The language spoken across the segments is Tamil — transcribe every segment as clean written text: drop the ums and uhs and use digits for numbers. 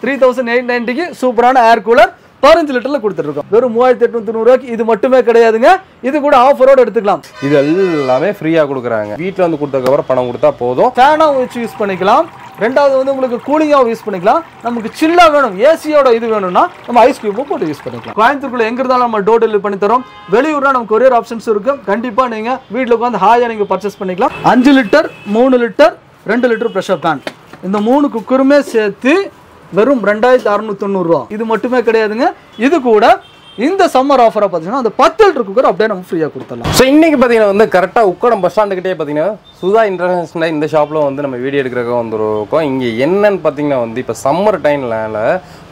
3890க்கு சூப்பரான ஏர் கூலர் 15 லிட்டர்ல கொடுத்துருக்கோம். வெறும் 3890 ரூபாய்க்கு இது மட்டுமே கிடையாதுங்க. இது கூட ஆஃபரோட எடுத்துக்கலாம். இது எல்லாமே ஃப்ரீயா கொடுக்குறாங்க. வீட்டில் வந்து கொடுத்ததுக்கு அப்புறம் பணம் கொடுத்தா போதும். ஃபேனா வச்சு யூஸ் பண்ணிக்கலாம். ரெண்டாவது வந்து உங்களுக்கு கூலிங்காக யூஸ் பண்ணிக்கலாம். நமக்கு சில்லா வேணும், ஏசியோட இது வேணும்னா நம்ம ஐஸ் கியூபும் போட்டு யூஸ் பண்ணிக்கலாம். கோயம்புத்தூர்ல எங்க இருந்தாலும் நம்ம டோர் டெலிவரி பண்ணி தரோம். வெளியூர்னா நம்ம கொரியர் ஆப்ஷன்ஸ் இருக்கு. கண்டிப்பா நீங்க வீட்டில் உட்காந்து ஹாயா நீங்க பர்ச்சேஸ் பண்ணிக்கலாம். 5 litre 3 litre 2 litre pressure pan இந்த 3 குக்கருமே சேர்த்து வெறும் 2690 ரூபா. இது மட்டுமே கிடையாதுங்க. இது கூட இந்த சம்மர் ஆஃபரா பார்த்தீங்கன்னா அந்த 10 லிட்டர் குக்கர் அப்படியே நம்ம ஃப்ரீயாக கொடுத்துடலாம். ஸோ இன்னைக்கு பார்த்தீங்கன்னா வந்து கரெக்டாக உக்கடம் பஸ் ஸ்டாண்டுக்கிட்டே பார்த்தீங்கன்னா சுதா இன்டர்நேஷனல் இந்த ஷாப்பில் வந்து நம்ம வீடியோ எடுக்கிறதுக்கு வந்துருக்கோம். இங்கே என்னன்னு பார்த்தீங்கன்னா வந்து இப்போ சம்மர் டைம்ல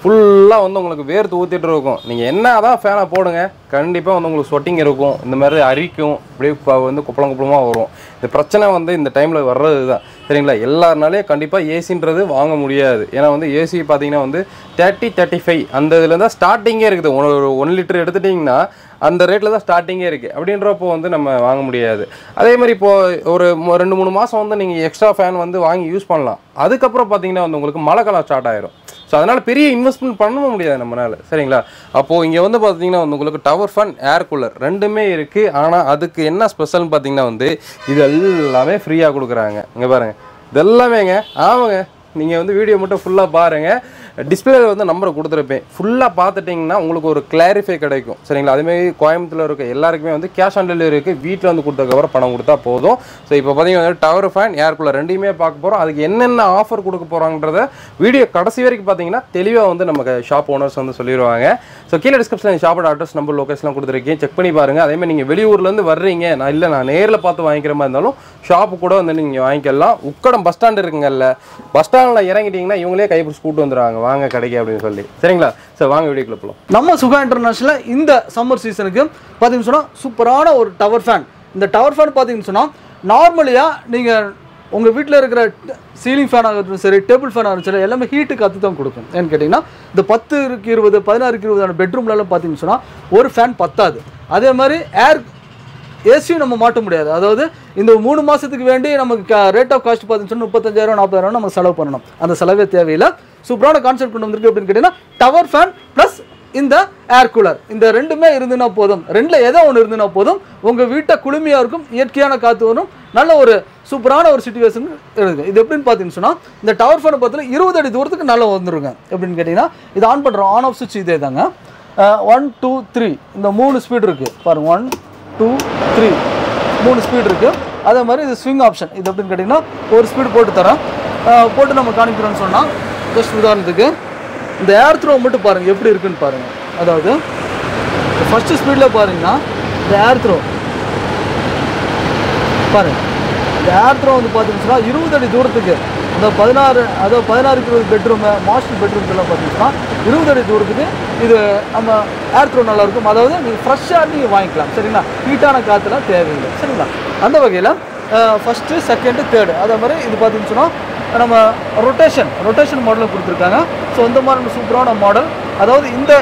ஃபுல்லாக வந்து உங்களுக்கு வேர்த்து ஊற்றிட்டு இருக்கும். நீங்கள் என்ன தான் ஃபேனை போடுங்க, கண்டிப்பாக வந்து உங்களுக்கு சொட்டிங் இருக்கும், இந்த மாதிரி அரிக்கும், அப்படியே வந்து குப்பளமாக வரும். இந்த பிரச்சனை வந்து இந்த டைமில் வர்றது தான் சரிங்களா. எல்லாருனாலே கண்டிப்பாக ஏசின்றது வாங்க முடியாது. ஏன்னா வந்து ஏசி பார்த்தீங்கன்னா வந்து 30-35 அந்த இதில் தான் ஸ்டார்டிங்கே இருக்குது. ஒரு 1 லிட்டர் எடுத்துட்டிங்கன்னா அந்த ரேட்டில் தான் ஸ்டார்டிங்கே இருக்குது. அப்படின்றப்போ வந்து நம்ம வாங்க முடியாது. அதே மாதிரி இப்போது ஒரு 2-3 மாதம் வந்து நீங்கள் எக்ஸ்ட்ரா ஃபேன் வந்து வாங்கி யூஸ் பண்ணலாம். அதுக்கப்புறம் பார்த்தீங்கன்னா வந்து உங்களுக்கு மழை காலம் ஸ்டார்ட் ஆயிரும். ஸோ அதனால் பெரிய இன்வெஸ்ட்மெண்ட் பண்ண முடியாது நம்மளால் சரிங்களா. அப்போது இங்கே வந்து பார்த்தீங்கன்னா வந்து உங்களுக்கு டவர் ஃபேன் ஏர் கூலர் ரெண்டுமே இருக்குது. ஆனால் அதுக்கு என்ன ஸ்பெஷல்னு பார்த்தீங்கன்னா வந்து இது எல்லாமே ஃப்ரீயாக கொடுக்குறாங்க. இங்கே பாருங்கள், இது எல்லாமேங்க. ஆமாங்க, நீங்கள் வந்து வீடியோ மட்டும் ஃபுல்லாக பாருங்கள். டிஸ்பிளேல வந்து நம்பரை கொடுத்துருப்பேன். ஃபுல்லாக பார்த்துட்டிங்கன்னா உங்களுக்கு ஒரு கிளாரிஃபை கிடைக்கும் சரிங்களா. அதேமாதிரி கோயம்புத்தூரில் இருக்க எல்லாருக்குமே வந்து கேஷ் ஆன் டெலிவரி இருக்குது. வீட்டில் வந்து கொடுத்ததுக்கப்புறம் பணம் கொடுத்தா போதும். ஸோ இப்போ பார்த்தீங்கன்னா டவர் ஃபேன் ஏர் கூலர் ரெண்டையுமே பார்க்க போகிறோம். அதுக்கு என்னென்ன ஆஃபர் கொடுக்க போகிறாங்கன்றத வீடியோ கடைசி வரைக்கும் பார்த்தீங்கன்னா தெளிவாக வந்து நம்ம ஷாப் ஓனர்ஸ் வந்து சொல்லிடுவாங்க. ஸோ கீழே டிஸ்கிரிப்ஷனில் ஷாப்போட அட்ரஸ் நம்பர் லொகேஷன்லாம் கொடுத்துருக்கேன், செக் பண்ணி பாருங்கள். அதேமாதிரி நீங்கள் வெளியூர்லேருந்து வர்றீங்க, நான் நேரில் பார்த்து வாங்கிக்கிற மாதிரி இருந்தாலும் ஷாப்பு கூட வந்து நீங்கள் வாங்கிக்கலாம். உக்கடம் பஸ் ஸ்டாண்டு இருக்குங்கல்ல, பஸ் ஸ்டாண்டில் இறங்கிட்டீங்கன்னா இவங்களே கைப்பிடிச்சு கூப்பிட்டு வந்துடுவாங்க, வாங்க கடைக்கு அப்படின்னு சொல்லி சரிங்களா. சார் வாங்க வீடியோக்குள்ள போகலாம். நம்ம சுகா இன்டர்நேஷனல் இந்த சம்மர் சீசனுக்கு பார்த்தீங்கன்னு சொன்னால் சூப்பரான ஒரு டவர் ஃபேன். இந்த டவர் ஃபேன் பார்த்தீங்கன்னு சொன்னால் நார்மலியாக நீங்கள் உங்கள் வீட்டில் இருக்கிற சீலிங் ஃபேனாக இருக்கட்டும் சரி, டேபிள் ஃபேனாக இருக்கட்டும் சரி, எல்லாமே ஹீட்டு கற்று தான் கொடுக்கும். ஏன்னு கேட்டிங்கன்னா இந்த 10-20 16-20 பெட்ரூம்லலாம் பார்த்தீங்கன்னு சொன்னால் ஒரு ஃபேன் பத்தாது. அதே மாதிரி ஏசியும் நம்ம மாட்ட முடியாது. அதாவது இந்த 3 மாதத்துக்கு வேண்டி நமக்கு ரேட் ஆஃப் காஸ்ட் பார்த்தீங்கன்னா 35,000-40,000 நம்ம செலவு பண்ணணும். அந்த செலவே தேவையில்லை. சூப்பரான கான்செப்ட் கொண்டு வந்திருக்கு. அப்படின்னு கேட்டிங்கன்னா டவர் ஃபேன் ப்ளஸ் இந்த ஏர் கூலர் இந்த ரெண்டுமே இருந்துன்னா போதும். ரெண்டில் ஏதோ ஒன்று இருந்துன்னா போதும். உங்கள் வீட்டை குளுமையாக இருக்கும், இயற்கையான காற்று வரும், நல்ல ஒரு சூப்பரான ஒரு சிச்சுவேஷன் இருக்குது. இது எப்படின்னு பார்த்தீங்கன்னு சொன்னால் இந்த டவர் ஃபேனை பார்த்தாலும் 20 அடி தூரத்துக்கு நல்லா வந்துருங்க. எப்படின்னு கேட்டிங்கன்னா இது ஆன் பண்ணுறோம், ஆன் ஆஃப் சுவிட்ச் இதே தாங்க. 1 2 3 இந்த 3 ஸ்பீட் இருக்குது பாருங்கள். 1 2 3 3 ஸ்பீட் இருக்குது. அதே மாதிரி இது ஸ்விங் ஆப்ஷன். இது எப்படின்னு கேட்டிங்கன்னா ஒரு ஸ்பீடு போட்டு தரேன், போட்டு நம்ம காணிக்கிறோன்னு சொன்னால் ஜஸ்ட் உதாரணத்துக்கு இந்த ஏர் த்ரோ மட்டும் பாருங்கள் எப்படி இருக்குன்னு பாருங்கள். அதாவது ஃபஸ்ட்டு ஸ்பீடில் பாருங்கன்னா இந்த ஏர் த்ரோ பாருங்கள். இந்த ஏர் த்ரோ வந்து பார்த்தீங்கன்னா 20 அடி தூரத்துக்கு அந்த 16-20 பெட்ரூமு மாஸ்டர் பெட்ரூம்லாம் பார்த்தீங்கன்னா 20 அடி தூரத்துக்கு இது நம்ம ஏர் த்ரோ நல்லாயிருக்கும். அதாவது நீங்கள் ஃப்ரெஷ்ஷாக நீங்கள் வாங்கிக்கலாம் சரிங்களா. ஹீட்டான காற்றுலாம் தேவையில்லை சரிங்களா. அந்த வகையில் ஃபஸ்ட்டு செகண்டு தேர்டு அதே மாதிரி இது பார்த்தீங்கன்னு சொன்னால் நம்ம ரொட்டேஷன் மாடலும் கொடுத்துருக்காங்க. ஸோ இந்த மாதிரி சூப்பரான மாடல். அதாவது இந்த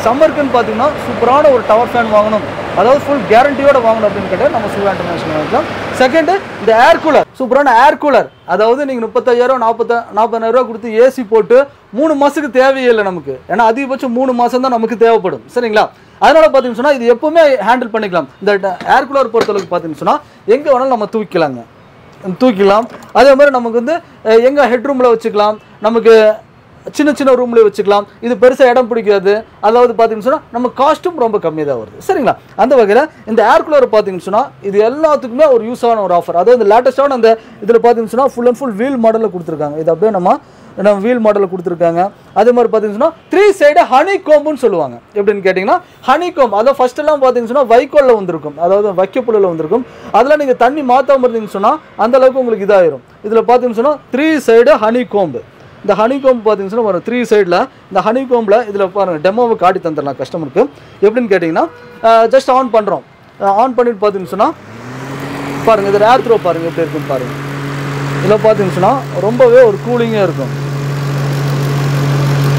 சம்மருக்குன்னு பார்த்தீங்கன்னா சூப்பரான ஒரு டவர் ஃபேன் வாங்கணும், அதாவது ஃபுல் கேரண்டியோட வாங்கணும் அப்படின்னு கேட்டால் நம்ம சுகா இன்டர்நேஷனல் வாங்கிக்கலாம். செகண்டு இந்த ஏர் கூலர், சூப்பரான ஏர் கூலர். அதாவது நீங்கள் 35,000-40,000 ரூபா கொடுத்து ஏசி போட்டு 3 மாதத்துக்கு தேவையில்லை நமக்கு. ஏன்னா அதிகபட்சம் 3 மாதம் தான் நமக்கு தேவைப்படும் சரிங்களா. அதனால் பார்த்தீங்கன்னு சொன்னால் இது எப்போவுமே ஹேண்டில் பண்ணிக்கலாம். இந்த ஏர் கூலர் பொறுத்தளவுக்கு பார்த்தீங்கன்னு சொன்னால் எங்கே வேணாலும் நம்ம தூக்கிக்கலாம். அதே மாதிரி நமக்கு வந்து எங்கள் ஹெட்ரூமில் வச்சுக்கலாம், நமக்கு சின்ன ரூம்லேயே வச்சுக்கலாம். இது பெருசாக இடம் பிடிக்காது. அதாவது பார்த்தீங்கன்னு சொன்னால் நம்ம காஸ்ட்டும் ரொம்ப கம்மியாக தான் வருது சரிங்களா. அந்த வகையில் இந்த ஏர் கூலர் பார்த்தீங்கன்னு சொன்னால் இது எல்லாத்துக்குமே ஒரு யூஸான ஒரு ஆஃபர். அதாவது இந்த லேட்டஸ்டான அந்த இதில் பார்த்தீங்கன்னு சொன்னால் ஃபுல் அண்ட் ஃபுல் வீல் மாடலில் கொடுத்துருக்காங்க. இது அப்படியே நம்ம வீல் மாடலில் கொடுத்துருக்காங்க. அதே மாதிரி பார்த்தீங்கன்னா 3 சைடு ஹனி கோம்புன்னு சொல்லுவாங்க. எப்படின்னு கேட்டிங்கன்னா ஹனி கோம்பு அதாவது ஃபஸ்ட்டெல்லாம் பார்த்தீங்கன்னு சொன்னால் வைக்கோலில் வந்திருக்கும், அதாவது வைக்கப்புல்லில் வந்திருக்கும். அதெல்லாம் நீங்கள் தண்ணி மாற்றாமல் இருந்தீங்கன்னு சொன்னால் அந்தளவுக்கு உங்களுக்கு இதாகிடும். இதில் பார்த்தீங்கன்னு சொன்னால் 3 சைடு ஹனி கோம்பு. இந்த ஹனி கோம்பு பார்த்தீங்கன்னு சொன்னால் வரும் 3 சைடில். இந்த ஹனி கோம்பில் இதில் பாருங்கள் டெமோவை காட்டி தந்துடலாம் கஸ்டமருக்கு. எப்படின்னு கேட்டிங்கன்னா ஜஸ்ட் ஆன் பண்ணுறோம். ஆன் பண்ணிட்டு பார்த்தீங்கன்னு சொன்னால் பாருங்கள் இதில் ஏர் த்ரோ பாருங்கள் எப்படி இருக்குன்னு பாருங்கள். இதில் பார்த்தீங்கன்னு சொன்னால் ரொம்பவே ஒரு கூலிங்காக இருக்கும்,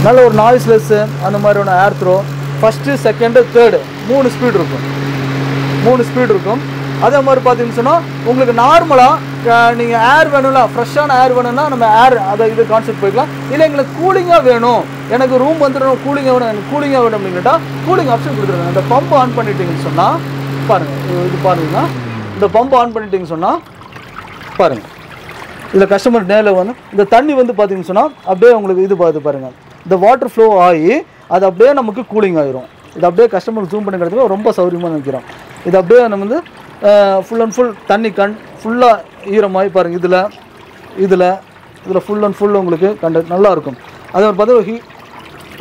நல்ல ஒரு நாய்ஸ்லெஸ்ஸு அந்த மாதிரியான ஏர் throw. First second third 3 speed இருக்கும். அதே மாதிரி பார்த்தீங்கன்னு சொன்னால் உங்களுக்கு நார்மலாக நீங்கள் ஏர் வேணும்ல, ஃப்ரெஷ்ஷான ஏர் வேணும்னா நம்ம ஏர் அதை இது கான்செப்ட் போய்க்கலாம். இல்லை எங்களுக்கு கூலிங்காக வேணும், எனக்கு ரூம் வந்துடணும், கூலிங்காக வேணும், எனக்கு கூலிங்காக வேணும் அப்படின்னு கேட்டால் கூலிங் ஆப்ஷன் கொடுத்துருக்காங்க. இந்த பம்ப் ஆன் பண்ணிட்டீங்கன்னு சொன்னால் பாருங்கள், இது பாருங்கன்னா இந்த பம்ப் ஆன் பண்ணிட்டீங்கன்னு சொன்னால் பாருங்கள், இதில் கஸ்டமர் நேரில் வந்து இந்த தண்ணி வந்து பார்த்தீங்கன்னு சொன்னால் அப்படியே உங்களுக்கு இது பார்த்து பாருங்கள், இந்த வாட்டர் ஃப்ளோ ஆகி அது அப்படியே நமக்கு கூலிங் ஆகிரும். இது அப்படியே கஸ்டமருக்கு ஜூம் பண்ணி கிடைச்சது ரொம்ப சௌரியமாக நினைக்கிறோம். இது அப்படியே நம்ம வந்து ஃபுல் அண்ட் ஃபுல் தண்ணி ஃபுல்லாக ஈரமாகி பாருங்கள், இதில் ஃபுல் அண்ட் ஃபுல் உங்களுக்கு நல்லாயிருக்கும். அதே மாதிரி பார்த்தா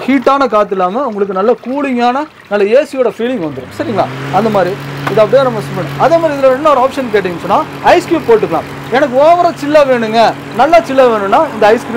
ஹீட்டான காற்று இல்லாமல் உங்களுக்கு நல்ல கூலிங்கான நல்ல ஏசியோட ஃபீலிங் வந்துடும். சரிங்களா? அந்த மாதிரி இது அப்படியே நம்ம பண்ணணும். அதே மாதிரி இதில் இன்னொரு ஆப்ஷன் கேட்டிங்கன்னு சொன்னால் ஐஸ் க்யூப் போட்டுக்கலாம். எனக்கு ஓவராக சில்லாக வேணுங்க, நல்லா சில்லாக வேணும்னா இந்த ஐஸ்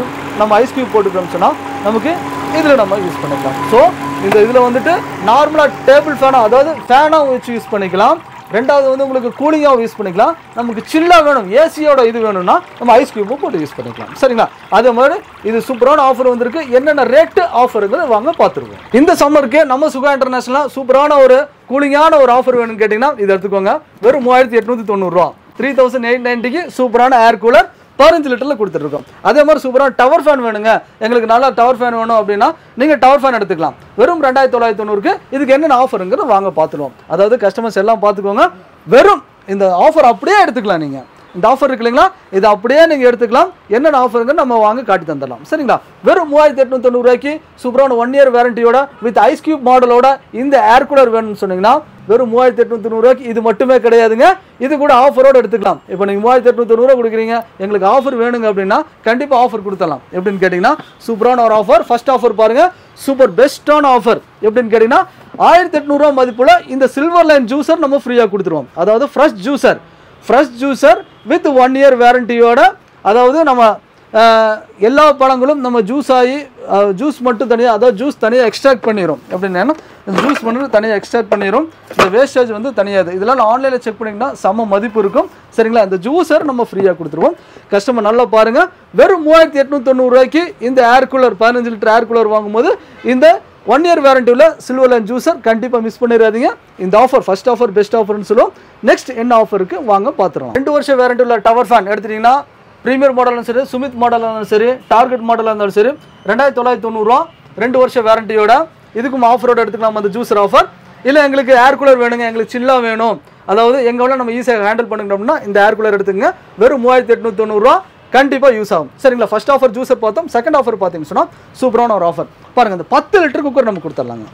க்யூப் போட்டுக்கலாம்னு சொன்னால் நமக்கு இதில் நம்ம யூஸ் பண்ணிக்கலாம். ஸோ இந்த இதில் வந்துட்டு நார்மலாக டேபிள் ஃபேனாக, அதாவது ஃபேனாக வச்சு யூஸ் பண்ணிக்கலாம். ரெண்டாவது வந்து உங்களுக்கு கூலிங்காக யூஸ் பண்ணிக்கலாம். நமக்கு சில்லாக வேணும், ஏசியோட இது வேணும்னா நம்ம ஐஸ் க்யூப்பும் போட்டு யூஸ் பண்ணிக்கலாம். சரிங்களா? அதே மாதிரி இது சூப்பரான ஆஃபர் வந்திருக்கு. என்னென்ன ரேட்டு ஆஃபருங்கிறது வாங்க பார்த்துருவோம். இந்த சம்மருக்கு நம்ம சுகா இன்டர்நேஷனலாக சூப்பரான ஒரு கூலிங்கான ஒரு ஆஃபர் வேணும்னு கேட்டிங்கன்னா இது எடுத்துக்கோங்க. வெறும் 3890 ரூபா, 3890க்கு சூப்பரான ஏர் கூலர் 15 லிட்டரில் கொடுத்துட்ருக்கோம். அதே மாதிரி சூப்பராக டவர் ஃபேன் வேணுங்க, எங்களுக்கு நல்லா டவர் ஃபேன் வேணும் அப்படின்னா நீங்கள் டவர் ஃபேன் எடுத்துக்கலாம். வெறும் 2990க்கு இதுக்கு என்னென்ன ஆஃபருங்கிறது வாங்க பார்த்துருவோம். அதாவது கஸ்டமர்ஸ் எல்லாம் பார்த்துக்கோங்க. வெறும் இந்த ஆஃபர் அப்படியே எடுத்துக்கலாம். நீங்கள் இந்த ஆஃபர் இருக்கு இல்லைங்களா, இது அப்படியே நீங்கள் எடுத்துக்கலாம். என்னென்ன ஆஃபருங்க நம்ம வாங்க காட்டி தந்துடலாம். சரிங்களா? வெறும் 3890 ரூபாய்க்கு சூப்பரான 1 இயர் வாரண்டியோட வித் ஐஸ் கியூப் மாடலோட இந்த ஏர் கூலர் வேணும்னு சொன்னீங்கன்னா வெறும் 3890 ரூபாய்க்கு இது மட்டுமே கிடையாதுங்க, இது கூட ஆஃபரோடு எடுத்துக்கலாம். இப்போ நீங்கள் 3890 ரூபா கொடுக்குறீங்க, எங்களுக்கு ஆஃபர் வேணுங்க அப்படின்னா கண்டிப்பாக ஆஃபர் கொடுத்துடலாம். எப்படின்னு கேட்டிங்கன்னா சூப்பரான ஒரு ஆஃபர். ஃபர்ஸ்ட் ஆஃபர் பாருங்கள், சூப்பர் பெஸ்ட்டான ஆஃபர். எப்படின்னு கேட்டிங்கன்னா 1800 ரூபா மதிப்புள்ள இந்த சில்வர் லைன் ஜூஸர் நம்ம ஃப்ரீயாக கொடுத்துருவோம். அதாவது ஃப்ரெஷ் ஜூஸர் வித் 1 இயர் வாரண்டியோட, அதாவது நம்ம எல்லா பழங்களும் நம்ம ஜூஸ் மட்டும் தனியாக, அதாவது ஜூஸ் தனியாக எக்ஸ்ட்ராக்ட் பண்ணிடும். எப்படின்னா ஜூஸ் மட்டும் தனியாக எக்ஸ்ட்ராக்ட் பண்ணிடும். இந்த வேஸ்டேஜ் வந்து தனியாது. இதெல்லாம் ஆன்லைனில் செக் பண்ணிங்கன்னா செம்ம மதிப்பு இருக்கும். சரிங்களா? இந்த ஜூஸர் நம்ம ஃப்ரீயாக கொடுத்துருவோம். கஸ்டமர் நல்லா பாருங்கள். வெறும் 3890 ரூபாய்க்கு இந்த air cooler 15 litre air cooler வாங்கும்போது இந்த 1 இயர் வாரண்டி உள்ள சில்வர் லைன் ஜூஸர் கண்டிப்பாக மிஸ் பண்ணிடாதீங்க. இந்த ஆஃபர் ஃபர்ஸ்ட் ஆஃபர் பெஸ்ட் ஆஃபர்னு சொல்லுவோம். நெக்ஸ்ட் என்ன ஆஃபருக்கு வாங்க பார்த்துருவோம். 2 வருஷம் வாரண்டி உள்ள டவர் ஃபேன் எடுத்துட்டீங்கன்னா ப்ரீமியர் மாடலும் சரி, சுமித் மாடலாக இருந்தாலும் சரி, டார்கெட் மாடலாக இருந்தாலும் சரி 2990 ரூபா 2 வருஷம் வாரண்டியோட. இதுக்கும் ஆஃபரோட எடுத்துக்கலாம் அந்த ஜூஸர் ஆஃபர். இல்லை எங்களுக்கு ஏர் கூலர் வேணுங்க, எங்களுக்கு சில்லாக வேணும், அதாவது எங்களை நம்ம ஈஸியாக ஹேண்டில் பண்ணிக்கணும்னா இந்த ஏர் கூலர் எடுத்துங்க. வெறும் 3890 ரூபா கண்டிப்பாக யூஸ் ஆகும். சரிங்களா? ஃபர்ஸ்ட் ஆஃபர் ஜூஸர் பார்த்தோம். செகண்ட் ஆஃபர் பார்த்தீங்கன்னு சொன்னால் சூப்பரான ஒரு ஆஃபர் பாருங்கள். இந்த 10 லிட்டர் குக்கர் நம்ம கொடுத்துடலாங்க.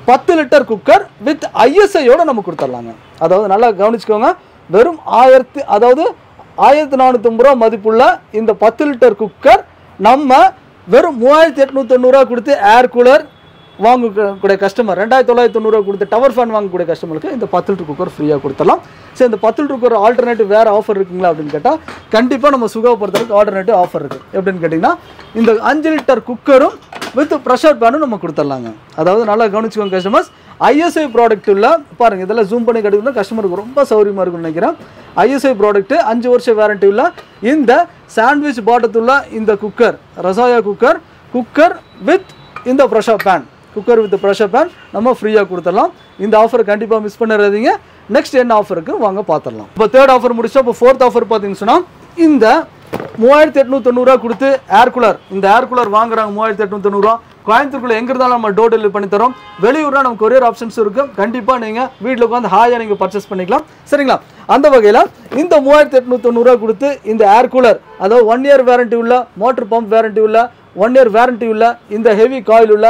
10 லிட்டர் குக்கர் வித் ISIயோட நம்ம கொடுத்துடலாங்க. அதாவது நல்லா கவனிச்சுக்கோங்க. வெறும் 1450 ரூபா மதிப்புள்ள இந்த 10 லிட்டர் குக்கர் நம்ம வெறும் 3890 ரூபா கொடுத்து ஏர் கூலர் வாங்கக்கூடிய கஸ்டமர், 2990 ரூபா கொடுத்து டவர் ஃபேன் வாங்கக்கூடிய கஸ்டமருக்கு இந்த 10 லிட்டர் குக்கர் ஃப்ரீயாக கொடுத்துடலாம். சரி, இந்த 10 லிட்டர் குக்கர் ஆல்டர்னேட்டிவ் வேறு ஆஃபர் இருக்குங்களா அப்படின்னு கேட்டால் கண்டிப்பாக நம்ம சுகாவை பொறுத்தவரைக்கும் ஆல்டர்னேட்டிவ் ஆஃபர் இருக்குது. எப்படின்னு கேட்டிங்கன்னா இந்த 5 லிட்டர் குக்கரும் வித் ப்ரெஷர் பேனும் நம்ம கொடுத்துடலாங்க. அதாவது நல்லா கவனிச்சுக்கோங்க கஸ்டமர்ஸ். ISI ப்ராடக்ட் உள்ள பாருங்கள், இதெல்லாம் ஜூம் பண்ணி கிடைக்கணும், கஸ்டமருக்கு ரொம்ப சௌரியமாக இருக்குன்னு நினைக்கிறேன். ISI ப்ராடக்ட்டு 5 வருஷம் வாரண்டி உள்ள இந்த சாண்ட்விச் பாட்டத்துள்ள இந்த குக்கர், ரசாயா குக்கர் வித் இந்த ப்ரெஷர் பேன் நம்ம ஃப்ரீயாக கொடுத்துடலாம். இந்த ஆஃபர் கண்டிப்பாக மிஸ் பண்ணிடாதீங்க. நெக்ஸ்ட் என்ன ஆஃபருக்கு வாங்க பார்த்துடலாம். இப்போ தேர்ட் ஆஃபர் முடிச்சா இப்போ ஃபோர்த் ஆஃபர் பார்த்தீங்கன்னு சொன்னால் இந்த 3890 ரூபா கொடுத்து ஏர் கூலர், இந்த ஏர் கூலர் வாங்குறாங்க 3890 ரூபா. கோயம்புத்தூர்க்குள்ள எங்கே இருந்தாலும் நம்ம டோர் டெலிவரி பண்ணி தரோம். வெளியூர்னா நம்ம கொரியர் ஆப்ஷன்ஸ் இருக்கும். கண்டிப்பாக நீங்கள் வீட்டில் உட்காந்து ஹாயாக நீங்கள் பர்ச்சேஸ் பண்ணிக்கலாம். சரிங்களா? அந்த வகையில் இந்த 3890 ரூபா கொடுத்து இந்த ஏர் கூலர், அதாவது 1 இயர் வாரண்டி உள்ள, மோட்டர் பம்ப் வாரண்டி உள்ள, 1 இயர் வாரண்டி உள்ள, இந்த ஹெவி காயில் உள்ள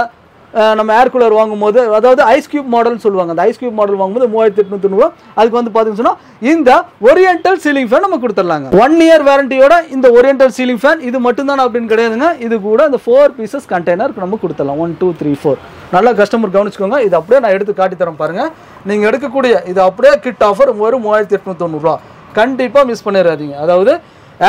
நம்ம ஏர் கூலர் வாங்கும்போது, அதாவது ஐஸ் கியூப் மாடல்னு சொல்லுவாங்க, அந்த ஐஸ் கியூப் மாடல் வாங்கும்போது 3890 ரூபா. அதுக்கு வந்து பார்த்தீங்கன்னு சொன்னால் இந்த ஓரியன்டல் சீலிங் ஃபேன் நம்ம கொடுத்துடலாங்க. 1 இயர் வாரண்டியோட இந்த ஓரியன்டல் சீலிங் ஃபேன் இது மட்டும்தான் அப்படின்னு கிடையாதுங்க. இது கூட இந்த 4 பீசஸ் கண்டெய்னர் நம்ம கொடுத்துடலாம். 1 2 3 4. நல்லா கஸ்டமர் கவனிச்சுக்கோங்க. இது அப்படியே நான் எடுத்து காட்டி தரேன் பாருங்கள். நீங்கள் எடுக்கக்கூடிய இது அப்படியே கிட் ஆஃபர் வெறும் 3890 ரூபா. கண்டிப்பாக மிஸ் பண்ணிடாதீங்க. அதாவது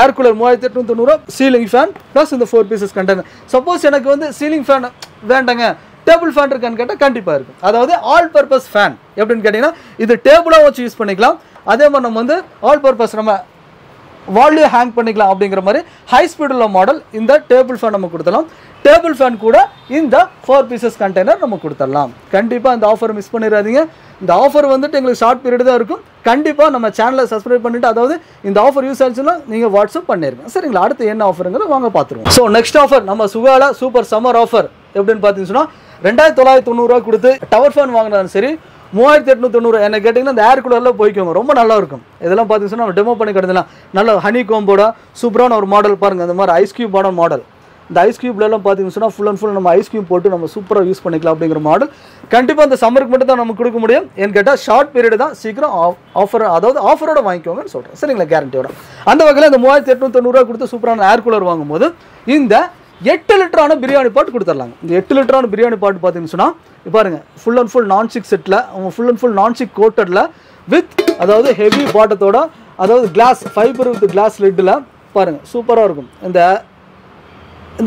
ஏர் கூலர் 3890 ரூபா, சீலிங் ஃபேன் ப்ளஸ் இந்த 4 பீசஸ் கண்டெய்னர். சப்போஸ் எனக்கு வந்து சீலிங் ஃபேன் வேண்டாங்க, டேபிள் ஃபேன் இருக்கான்னு கேட்டால் கண்டிப்பாக இருக்கும். அதாவது ஆல் பர்பஸ் ஃபேன் எப்படின்னு கேட்டிங்கன்னா இது டேபிளாக வச்சு யூஸ் பண்ணிக்கலாம். அதே மாதிரி நம்ம வந்து ஆல் பர்பஸ் நம்ம வால்லே ஹேங் பண்ணிக்கலாம். அப்படிங்கிற மாதிரி ஹை ஸ்பீட் உள்ள மாடல் இந்த டேபிள் ஃபேன் நம்ம கொடுத்தலாம். டேபிள் ஃபேன் கூட இந்த 4 பீசஸ் கண்டெய்னர் நம்ம கொடுத்துடலாம். கண்டிப்பாக இந்த ஆஃபர் மிஸ் பண்ணிடாதீங்க. இந்த ஆஃபர் வந்துட்டு எங்களுக்கு ஷார்ட் பீரியட் தான் இருக்கும். கண்டிப்பாக நம்ம சேனலை சப்ஸ்கிரைப் பண்ணிவிட்டு, அதாவது இந்த ஆஃபர் யூஸ் ஆச்சுன்னா நீங்கள் வாட்ஸ்அப் பண்ணிருங்க. சரிங்களா? அடுத்து என்ன ஆஃபருங்கிறது வாங்க பார்த்துருவோம். ஸோ நெக்ஸ்ட் ஆஃபர் நம்ம சுகால சூப்பர் சம்மர் ஆஃபர் எப்படின்னு பார்த்தீங்கன்னா 2990 கொடுத்து டவர் ஃபேன் வாங்கினாலும் சரி, 3890 என்ன கேட்டிங்கன்னா இந்த ஏர் கூலரில் போய்க்கோங்க, ரொம்ப நல்லா இருக்கும். இதெல்லாம் பார்த்தீங்கன்னா நம்ம டெமோ பண்ணி கிடந்தலாம். நல்ல ஹனி கோம்போட சூப்பரான ஒரு மாடல் பாருங்கள். இந்த மாதிரி ஐஸ் கியூபான மாடல். இந்த ஐஸ் கியூப்லாம் பார்த்தீங்கன்னா ஃபுல் அண்ட் ஃபுல் நம்ம ஐஸ் கியூப் போட்டு நம்ம சூப்பராக யூஸ் பண்ணிக்கலாம் அப்படிங்கிற மாடல். கண்டிப்பாக இந்த சம்மருக்கு மட்டும் தான் நமக்கு கொடுக்க முடியும். ஏன்னு கேட்டால் ஷார்ட் பீரியட் தான், சீக்கிரம் ஆஃபர், அதாவது ஆஃபரோட வாங்கிக்கோங்கன்னு சொல்கிறேன். சரிங்களா? கேரண்டியோட. அந்த வகையில் இந்த 3890 கொடுத்து சூப்பரான ஏர் கூலர் வாங்கும்போது இந்த 8 லிட்டரான பிரியாணி பாட் கொடுத்துடலாங்க. இந்த 8 லிட்டரான பிரியாணி பாட் பார்த்தீங்கன்னு சொன்னால் பாருங்க, ஃபுல் அண்ட் ஃபுல் நான்ஸ்டிக் செட்டில், ஃபுல் அண்ட் ஃபுல் நான்ஸ்டிக் கோட்டடில் வித் அதாவது ஹெவி பாட்டத்தோட, அதாவது கிளாஸ் ஃபைபர் வித் கிளாஸ் லிட்டில் பாருங்கள் சூப்பராக இருக்கும். இந்த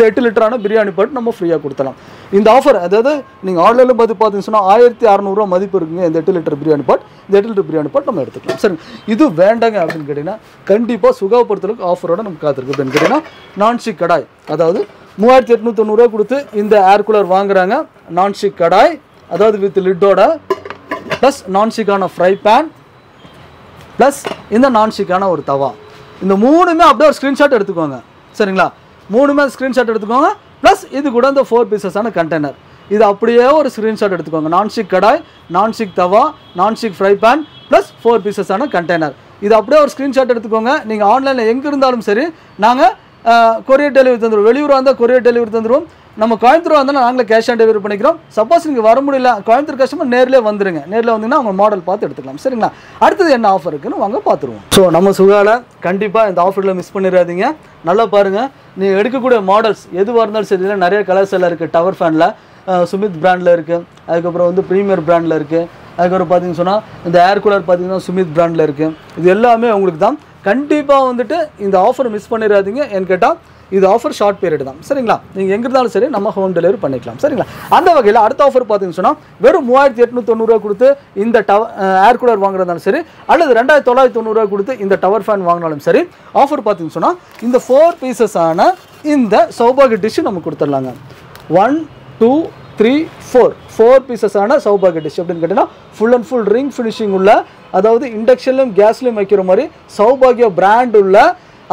8 லிட்டரான பிரியாணி பாட் நம்ம ஃப்ரீயாக கொடுத்தலாம். இந்த ஆஃபர் அதாவது நீங்கள் ஆன்லைனில் பார்த்தீங்கன்னா 1600 மதிப்பு இருக்குங்க இந்த 8 லிட்டர் பிரியாணி பாட். இந்த 8 லிட்டர் பிரியாணி பாட் நம்ம எடுத்துக்கலாம். சரி, இது வேண்டாங்க அப்படின்னு கேட்டிங்கன்னா கண்டிப்பாக சுகாப்படுத்தலுக்கு ஆஃபரோட நமக்கு காத்திருக்கு. அப்படின்னு கேட்டிங்கன்னா நான்ஸ்டிக் கடாய், அதாவது 3890 கொடுத்து இந்த ஏர் கூலர் வாங்குறாங்க. நான்ஸ்டிக் கடாய், அதாவது வித் லிட்டோட, ப்ளஸ் நான்ஸ்டிக்கான ஃப்ரை பேன், ப்ளஸ் இந்த நான்ஸ்டிக்கான ஒரு தவா. இந்த மூணுமே அப்படியே ஒரு ஸ்க்ரீன்ஷாட் எடுத்துக்கோங்க. சரிங்களா? மூணுமே ஸ்க்ரீன்ஷாட் எடுத்துக்கோங்க. ப்ளஸ் இது கூட இந்த 4 பீசஸான கண்டெய்னர், இது அப்படியே ஒரு ஸ்க்ரீன்ஷாட் எடுத்துக்கோங்க. Nonstick kadai, nonstick tawa, nonstick fry pan, plus 4 பீசஸான கண்டெய்னர், இது அப்படியே ஒரு ஸ்க்ரீன்ஷாட் எடுத்துக்கோங்க. நீங்கள் ஆன்லைனில் எங்கே இருந்தாலும் சரி, நாங்கள் கொரியர் டெலிவரி தந்துடுவோம். வெளியூராக இருந்தால் கொரியர் டெலிவரி தந்துடுவோம். நம்ம கோயம்புத்தூர் வந்தாலும் நாங்களே கேஷ் ஆன் டெலிவரி பண்ணிக்கிறோம். சப்போஸ் நீங்கள் வர முடியல, கோயம்புத்தூர் கஸ்டமர் நேரிலே வந்துருங்க. நேரில் வந்தீங்கன்னா அவங்க மாடல் பார்த்து எடுத்துக்கலாம். சரிங்களா? அடுத்தது என்ன ஆஃபர் இருக்குன்னு வாங்க பார்த்துருவோம். ஸோ நம்ம சுகால கண்டிப்பாக இந்த ஆஃபரில் மிஸ் பண்ணிடாதீங்க. நல்லா பாருங்கள், நீங்கள் எடுக்கக்கூடிய மாடல்ஸ் எதுவாக இருந்தாலும் சரி, இல்லை நிறைய கலர்ஸ் எல்லாம் இருக்குது. டவர் ஃபேனில் சுமித் பிராண்டில் இருக்குது, அதுக்கப்புறம் வந்து ப்ரீமியர் பிராண்டில் இருக்குது, அதுக்கப்புறம் பார்த்தீங்கன்னு சொன்னால் இந்த ஏர் கூலர் பார்த்தீங்கன்னா சுமித் பிராண்டில் இருக்குது. இது எல்லாமே உங்களுக்கு தான். கண்டிப்பாக வந்துட்டு இந்த ஆஃபர் மிஸ் பண்ணிடாதீங்க. ஏன்னு கேட்டால் இது ஆஃபர் ஷார்ட் பீரியட் தான். சரிங்களா? நீங்கள் எங்கே இருந்தாலும் சரி நம்ம ஹோம் டெலிவரி பண்ணிக்கலாம். சரிங்களா? அந்த வகையில் அடுத்த ஆஃபர் பார்த்தீங்கன்னு சொன்னால் வெறும் 3890 கொடுத்து இந்த ஏர் கூலர் வாங்குறதாலும் சரி, அல்லது 2990 கொடுத்து இந்த டவர் ஃபேன் வாங்கினாலும் சரி, ஆஃபர் பார்த்தீங்கன்னு சொன்னால் இந்த 4 பீசஸான இந்த சௌபாகிய டிஷ் நம்ம கொடுத்துடலாங்க. 1 2 3 4 பீசஸான சௌபாகிய டிஷ். அப்படின்னு கேட்டிங்கன்னா full and full ring finishing உள்ள, அதாவது இண்டக்ஷன்லையும் கேஸ்லையும் வைக்கிற மாதிரி சௌபாகிய பிராண்ட் உள்ள,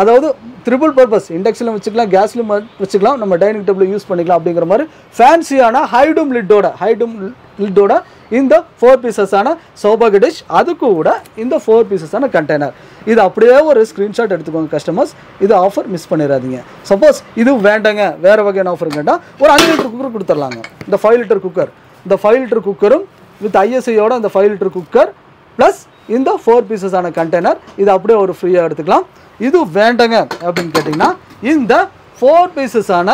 அதாவது ட்ரிபிள் பர்பஸ், இண்டக்ஷன்லையும் வச்சுக்கலாம், கேஸ்லையும் வச்சுக்கலாம், நம்ம டைனிங் டேபிள் யூஸ் பண்ணிக்கலாம். அப்படிங்கிற மாதிரி ஃபேன்சியான ஹைடும் லிட்டோட இந்த 4 பீசஸான சௌபாகிய டிஷ், அது கூட இந்த 4 பீசஸான கண்டெய்னர், இது அப்படியே ஒரு ஸ்க்ரீன்ஷாட் எடுத்துக்கோங்க கஸ்டமர்ஸ். இது ஆஃபர் மிஸ் பண்ணிடாதீங்க. சப்போஸ் இது வேண்டாங்க, வேறு வகையான ஆஃபர் கேட்டால் ஒரு 5 லிட்டர் குக்கர் கொடுத்துடலாங்க. இந்த 5 லிட்டர் குக்கர், இந்த 5 லிட்டர் குக்கரும் வித் ஐஎஸ்ஐயோட இந்த 5 லிட்டர் குக்கர் ப்ளஸ் இந்த 4 பீசஸான கண்டெய்னர், இது அப்படியே ஒரு ஃப்ரீயாக எடுத்துக்கலாம். இது வேண்டாங்க அப்படின்னு கேட்டிங்கன்னா இந்த 4 பீசஸான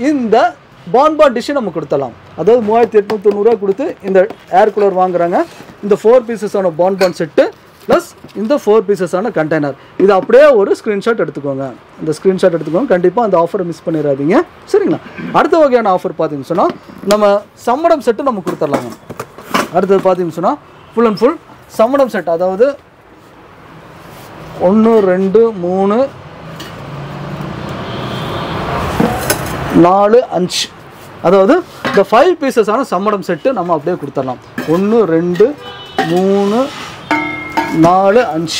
இந்த பான்பா டிஷ்ஷை நம்ம கொடுத்துடலாம். அதாவது 3890 கொடுத்து இந்த ஏர் கூலர் வாங்குறாங்க. இந்த 4 பீசஸான பான்பான் செட்டு ப்ளஸ் இந்த 4 பீசஸான கண்டெய்னர், இது அப்படியே ஒரு ஸ்க்ரீன்ஷாட் எடுத்துக்கோங்க. இந்த ஸ்க்ரீன்ஷாட் எடுத்துக்கோங்க. கண்டிப்பாக அந்த ஆஃபரை மிஸ் பண்ணிடாதீங்க. சரிங்களா? அடுத்த வகையான ஆஃபர் பார்த்தீங்கன்னு சொன்னால் நம்ம சம்மடம் செட்டு நம்ம கொடுத்துடலாங்க. அடுத்தது பார்த்தீங்கன்னு சொன்னால் ஃபுல் அண்ட் ஃபுல் சம்மடம் செட், அதாவது 1 2 3 4 5, அதாவது இந்த 5 பீசஸான சம்மடம் செட்டு நம்ம அப்படியே கொடுத்துடலாம். 1 2 3 4 5,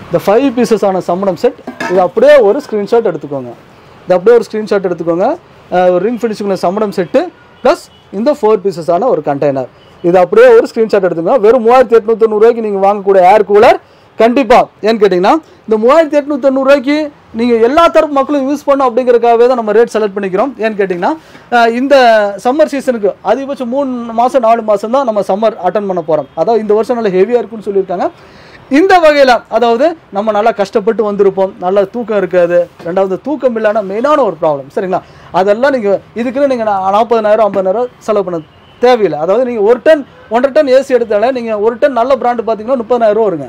இந்த 5 பீசஸான சம்மடம் செட், இது அப்படியே ஒரு ஸ்க்ரீன்ஷாட் எடுத்துக்கோங்க. இது அப்படியே ஒரு ஸ்க்ரீன்ஷாட் எடுத்துக்கோங்க. ரிங் ஃபினிஷிங்கில் சம்மடம் செட்டு ப்ளஸ் இந்த 4 பீசஸான ஒரு கண்டெய்னர், இது அப்படியே ஒரு ஸ்க்ரீன்ஷாட் எடுத்துக்கோங்க. வெறும் 3890 நீங்கள் வாங்கக்கூடிய ஏர் கூலர் கண்டிப்பாக, ஏன்னு கேட்டிங்கன்னா இந்த 3890 நீங்கள் எல்லா தரப்பு மக்களும் யூஸ் பண்ணணும் அப்படிங்கிறதுக்காகவே தான் நம்ம ரேட் செலக்ட் பண்ணிக்கிறோம். ஏன்னு கேட்டிங்கன்னா இந்த சம்மர் சீசனுக்கு அதிகபட்சம் 3 மாதம் 4 மாதம் தான் நம்ம சம்மர் அட்டன் பண்ண போகிறோம். அதாவது இந்த வருஷம் நல்லா ஹெவியாக இருக்குன்னு சொல்லியிருக்காங்க. இந்த வகையில் அதாவது நம்ம நல்லா கஷ்டப்பட்டு வந்திருப்போம், நல்லா தூக்கம் இருக்காது. ரெண்டாவது தூக்கம் இல்லாத மெயினான ஒரு ப்ராப்ளம். சரிங்களா? அதெல்லாம் நீங்கள் இதுக்குன்னு நீங்கள் 40,000 50,000 செலவு பண்ண தேவையில்லை. அதாவது நீங்கள் 1 டன் 1.5 டன் ஏசி எடுத்தாலே நீங்கள் 1 டன் நல்ல பிராண்டு பார்த்தீங்கன்னா 30,000 வருங்க.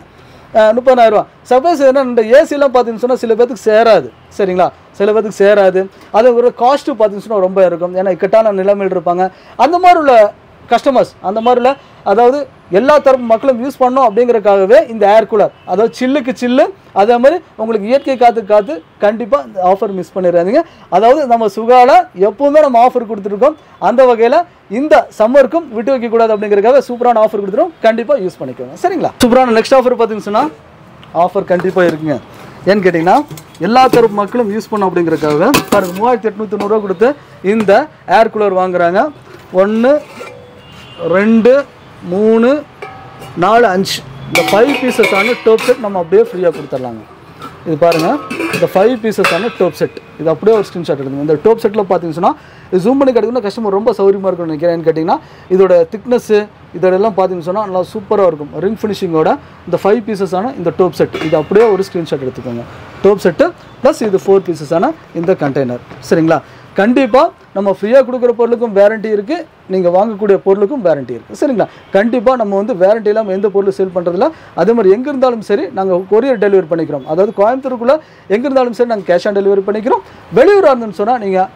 30,000. சப்போஸ் என்ன இந்த ஏசிலாம் பார்த்தீங்கன்னு சொன்னால் சில பேருக்கு சேராது. சரிங்களா? சில பேருக்கு சேராது. அது ஒரு காஸ்ட்டு பார்த்தீங்கன்னு சொன்னால் ரொம்ப இருக்கும். ஏன்னா இக்கட்டான நிலைமையில் இருப்பாங்க. அந்த மாதிரி உள்ள கஸ்டமர்ஸ் அந்த மாதிரில அதாவது எல்லா தரப்பு மக்களும் யூஸ் பண்ணணும் அப்படிங்கிறதுக்காகவே இந்த ஏர் கூலர், அதாவது சில்லுக்கு சில்லு, அதே மாதிரி உங்களுக்கு இயற்கை காற்று கண்டிப்பாக இந்த ஆஃபர் மிஸ் பண்ணிடாதீங்க. அதாவது நம்ம சுகால எப்பவுமே நம்ம ஆஃபர் கொடுத்துருக்கோம். அந்த வகையில் இந்த சம்மருக்கும் விட்டு வைக்கக்கூடாது அப்படிங்கிறதுக்காக சூப்பரான ஆஃபர் கொடுத்துருவோம். கண்டிப்பாக யூஸ் பண்ணிக்கோங்க. சரிங்களா? சூப்பரான நெக்ஸ்ட் ஆஃபர் பார்த்தீங்கன்னு சொன்னால் ஆஃபர் கண்டிப்பாக இருக்குங்க. ஏன்னு கேட்டிங்கன்னா எல்லா தரப்பு மக்களும் யூஸ் பண்ணணும் அப்படிங்கிறதுக்காக பாருங்கள் 3890 கொடுத்து இந்த ஏர் கூலர் வாங்குறாங்க. 1 2 3 4 5 இந்த 5 பீசஸான டோப் செட் நம்ம அப்படியே ஃப்ரீயாக கொடுத்துடலாங்க. இது பாருங்கள், இந்த 5 பீசஸான டோப் செட் இது அப்படியே ஒரு ஸ்க்ரீன்ஷாட் எடுங்க. இந்த டோப் செட்டில் பார்த்தீங்கன்னா இது ஜூம் பண்ணி கிடைக்குன்னா கஸ்டமர் ரொம்ப சௌரியமாக இருக்கும்னு நினைக்கிறேன்னு கேட்டிங்கன்னா இதோட திக்னஸ்ஸு இதெல்லாம் பார்த்தீங்கன்னு சொன்னால் நல்லா சூப்பராக இருக்கும். ரிங் ஃபினிஷிங்கோட இந்த 5 பீசஸான இந்த டோப் செட் இது அப்படியே ஒரு ஸ்க்ரீன்ஷாட் எடுத்துக்கோங்க. டோப் செட்டு ப்ளஸ் இது 4 பீசஸான இந்த கண்டெய்னர். சரிங்களா? கண்டிப்பாக நம்ம ஃப்ரீயாக கொடுக்குற பொருளுக்கும் வேரண்டி இருக்குது, நீங்கள் வாங்கக்கூடிய பொருளுக்கும் வேரண்டி இருக்குது. சரிங்களா? கண்டிப்பாக நம்ம வந்து வேரண்டி இல்லாமல் எந்த பொருளும் சேல் பண்ணுறதில்ல. அதே மாதிரி எங்கே இருந்தாலும் சரி நாங்கள் கொரியர் டெலிவரி பண்ணிக்கிறோம். அதாவது கோயம்புத்தூருக்குள்ளே எங்கே இருந்தாலும் சரி நாங்கள் கேஷ் ஆன் டெலிவரி பண்ணிக்கிறோம். வெளியூராக இருந்துன்னு சொன்னால் நீங்கள்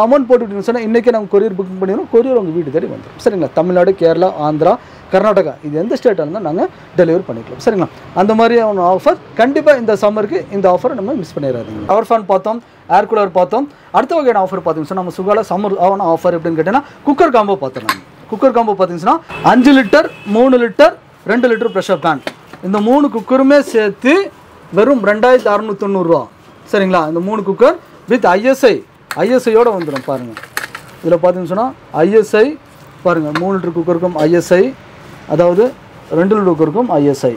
அமௌண்ட் போட்டுவிட்டீங்கன்னு சொன்னால் இன்றைக்கி நாங்கள் கொரியர் புக்கிங் பண்ணிடுறோம். கொரியர் உங்கள் வீட்டு தேடி வந்துடும். சரிங்களா? தமிழ்நாடு, கேரளா, ஆந்திரா, கர்நாடகா இது எந்த ஸ்டேட்டாக இருந்தால் நாங்கள் டெலிவரி பண்ணிக்கலாம். சரிங்களா? அந்த மாதிரியான ஆஃபர் கண்டிப்பாக இந்த சம்மருக்கு இந்த ஆஃபரை நம்ம மிஸ் பண்ணிடாதீங்க. பவர் ஃபேன் பார்த்தோம், ஏர் கூலர் பார்த்தோம். அடுத்த வகையான ஆஃபர் பார்த்தீங்கன்னா நம்ம சுகால சம்மர் ஆன ஆஃபர் எப்படின்னு கேட்டிங்கன்னா குக்கர் காம்போ பார்த்தோம். குக்கர் காம்போ பார்த்தீங்கன்னா 5 litre 3 litre 2 litre pressure pan இந்த 3 குக்கருமே சேர்த்து வெறும் 2690 ரூபா. சரிங்களா? இந்த 3 குக்கர் வித் ஐஎஸ்ஐயோட வந்துடும். பாருங்கள் இதில் பார்த்தீங்கன்னு சொன்னால் ஐஎஸ்ஐ பாருங்கள் 3 லிட்டர் குக்கருக்கும் ஐஎஸ்ஐ, அதாவது 2 லிட்டர் குக்கருக்கும் ஐஎஸ்ஐ,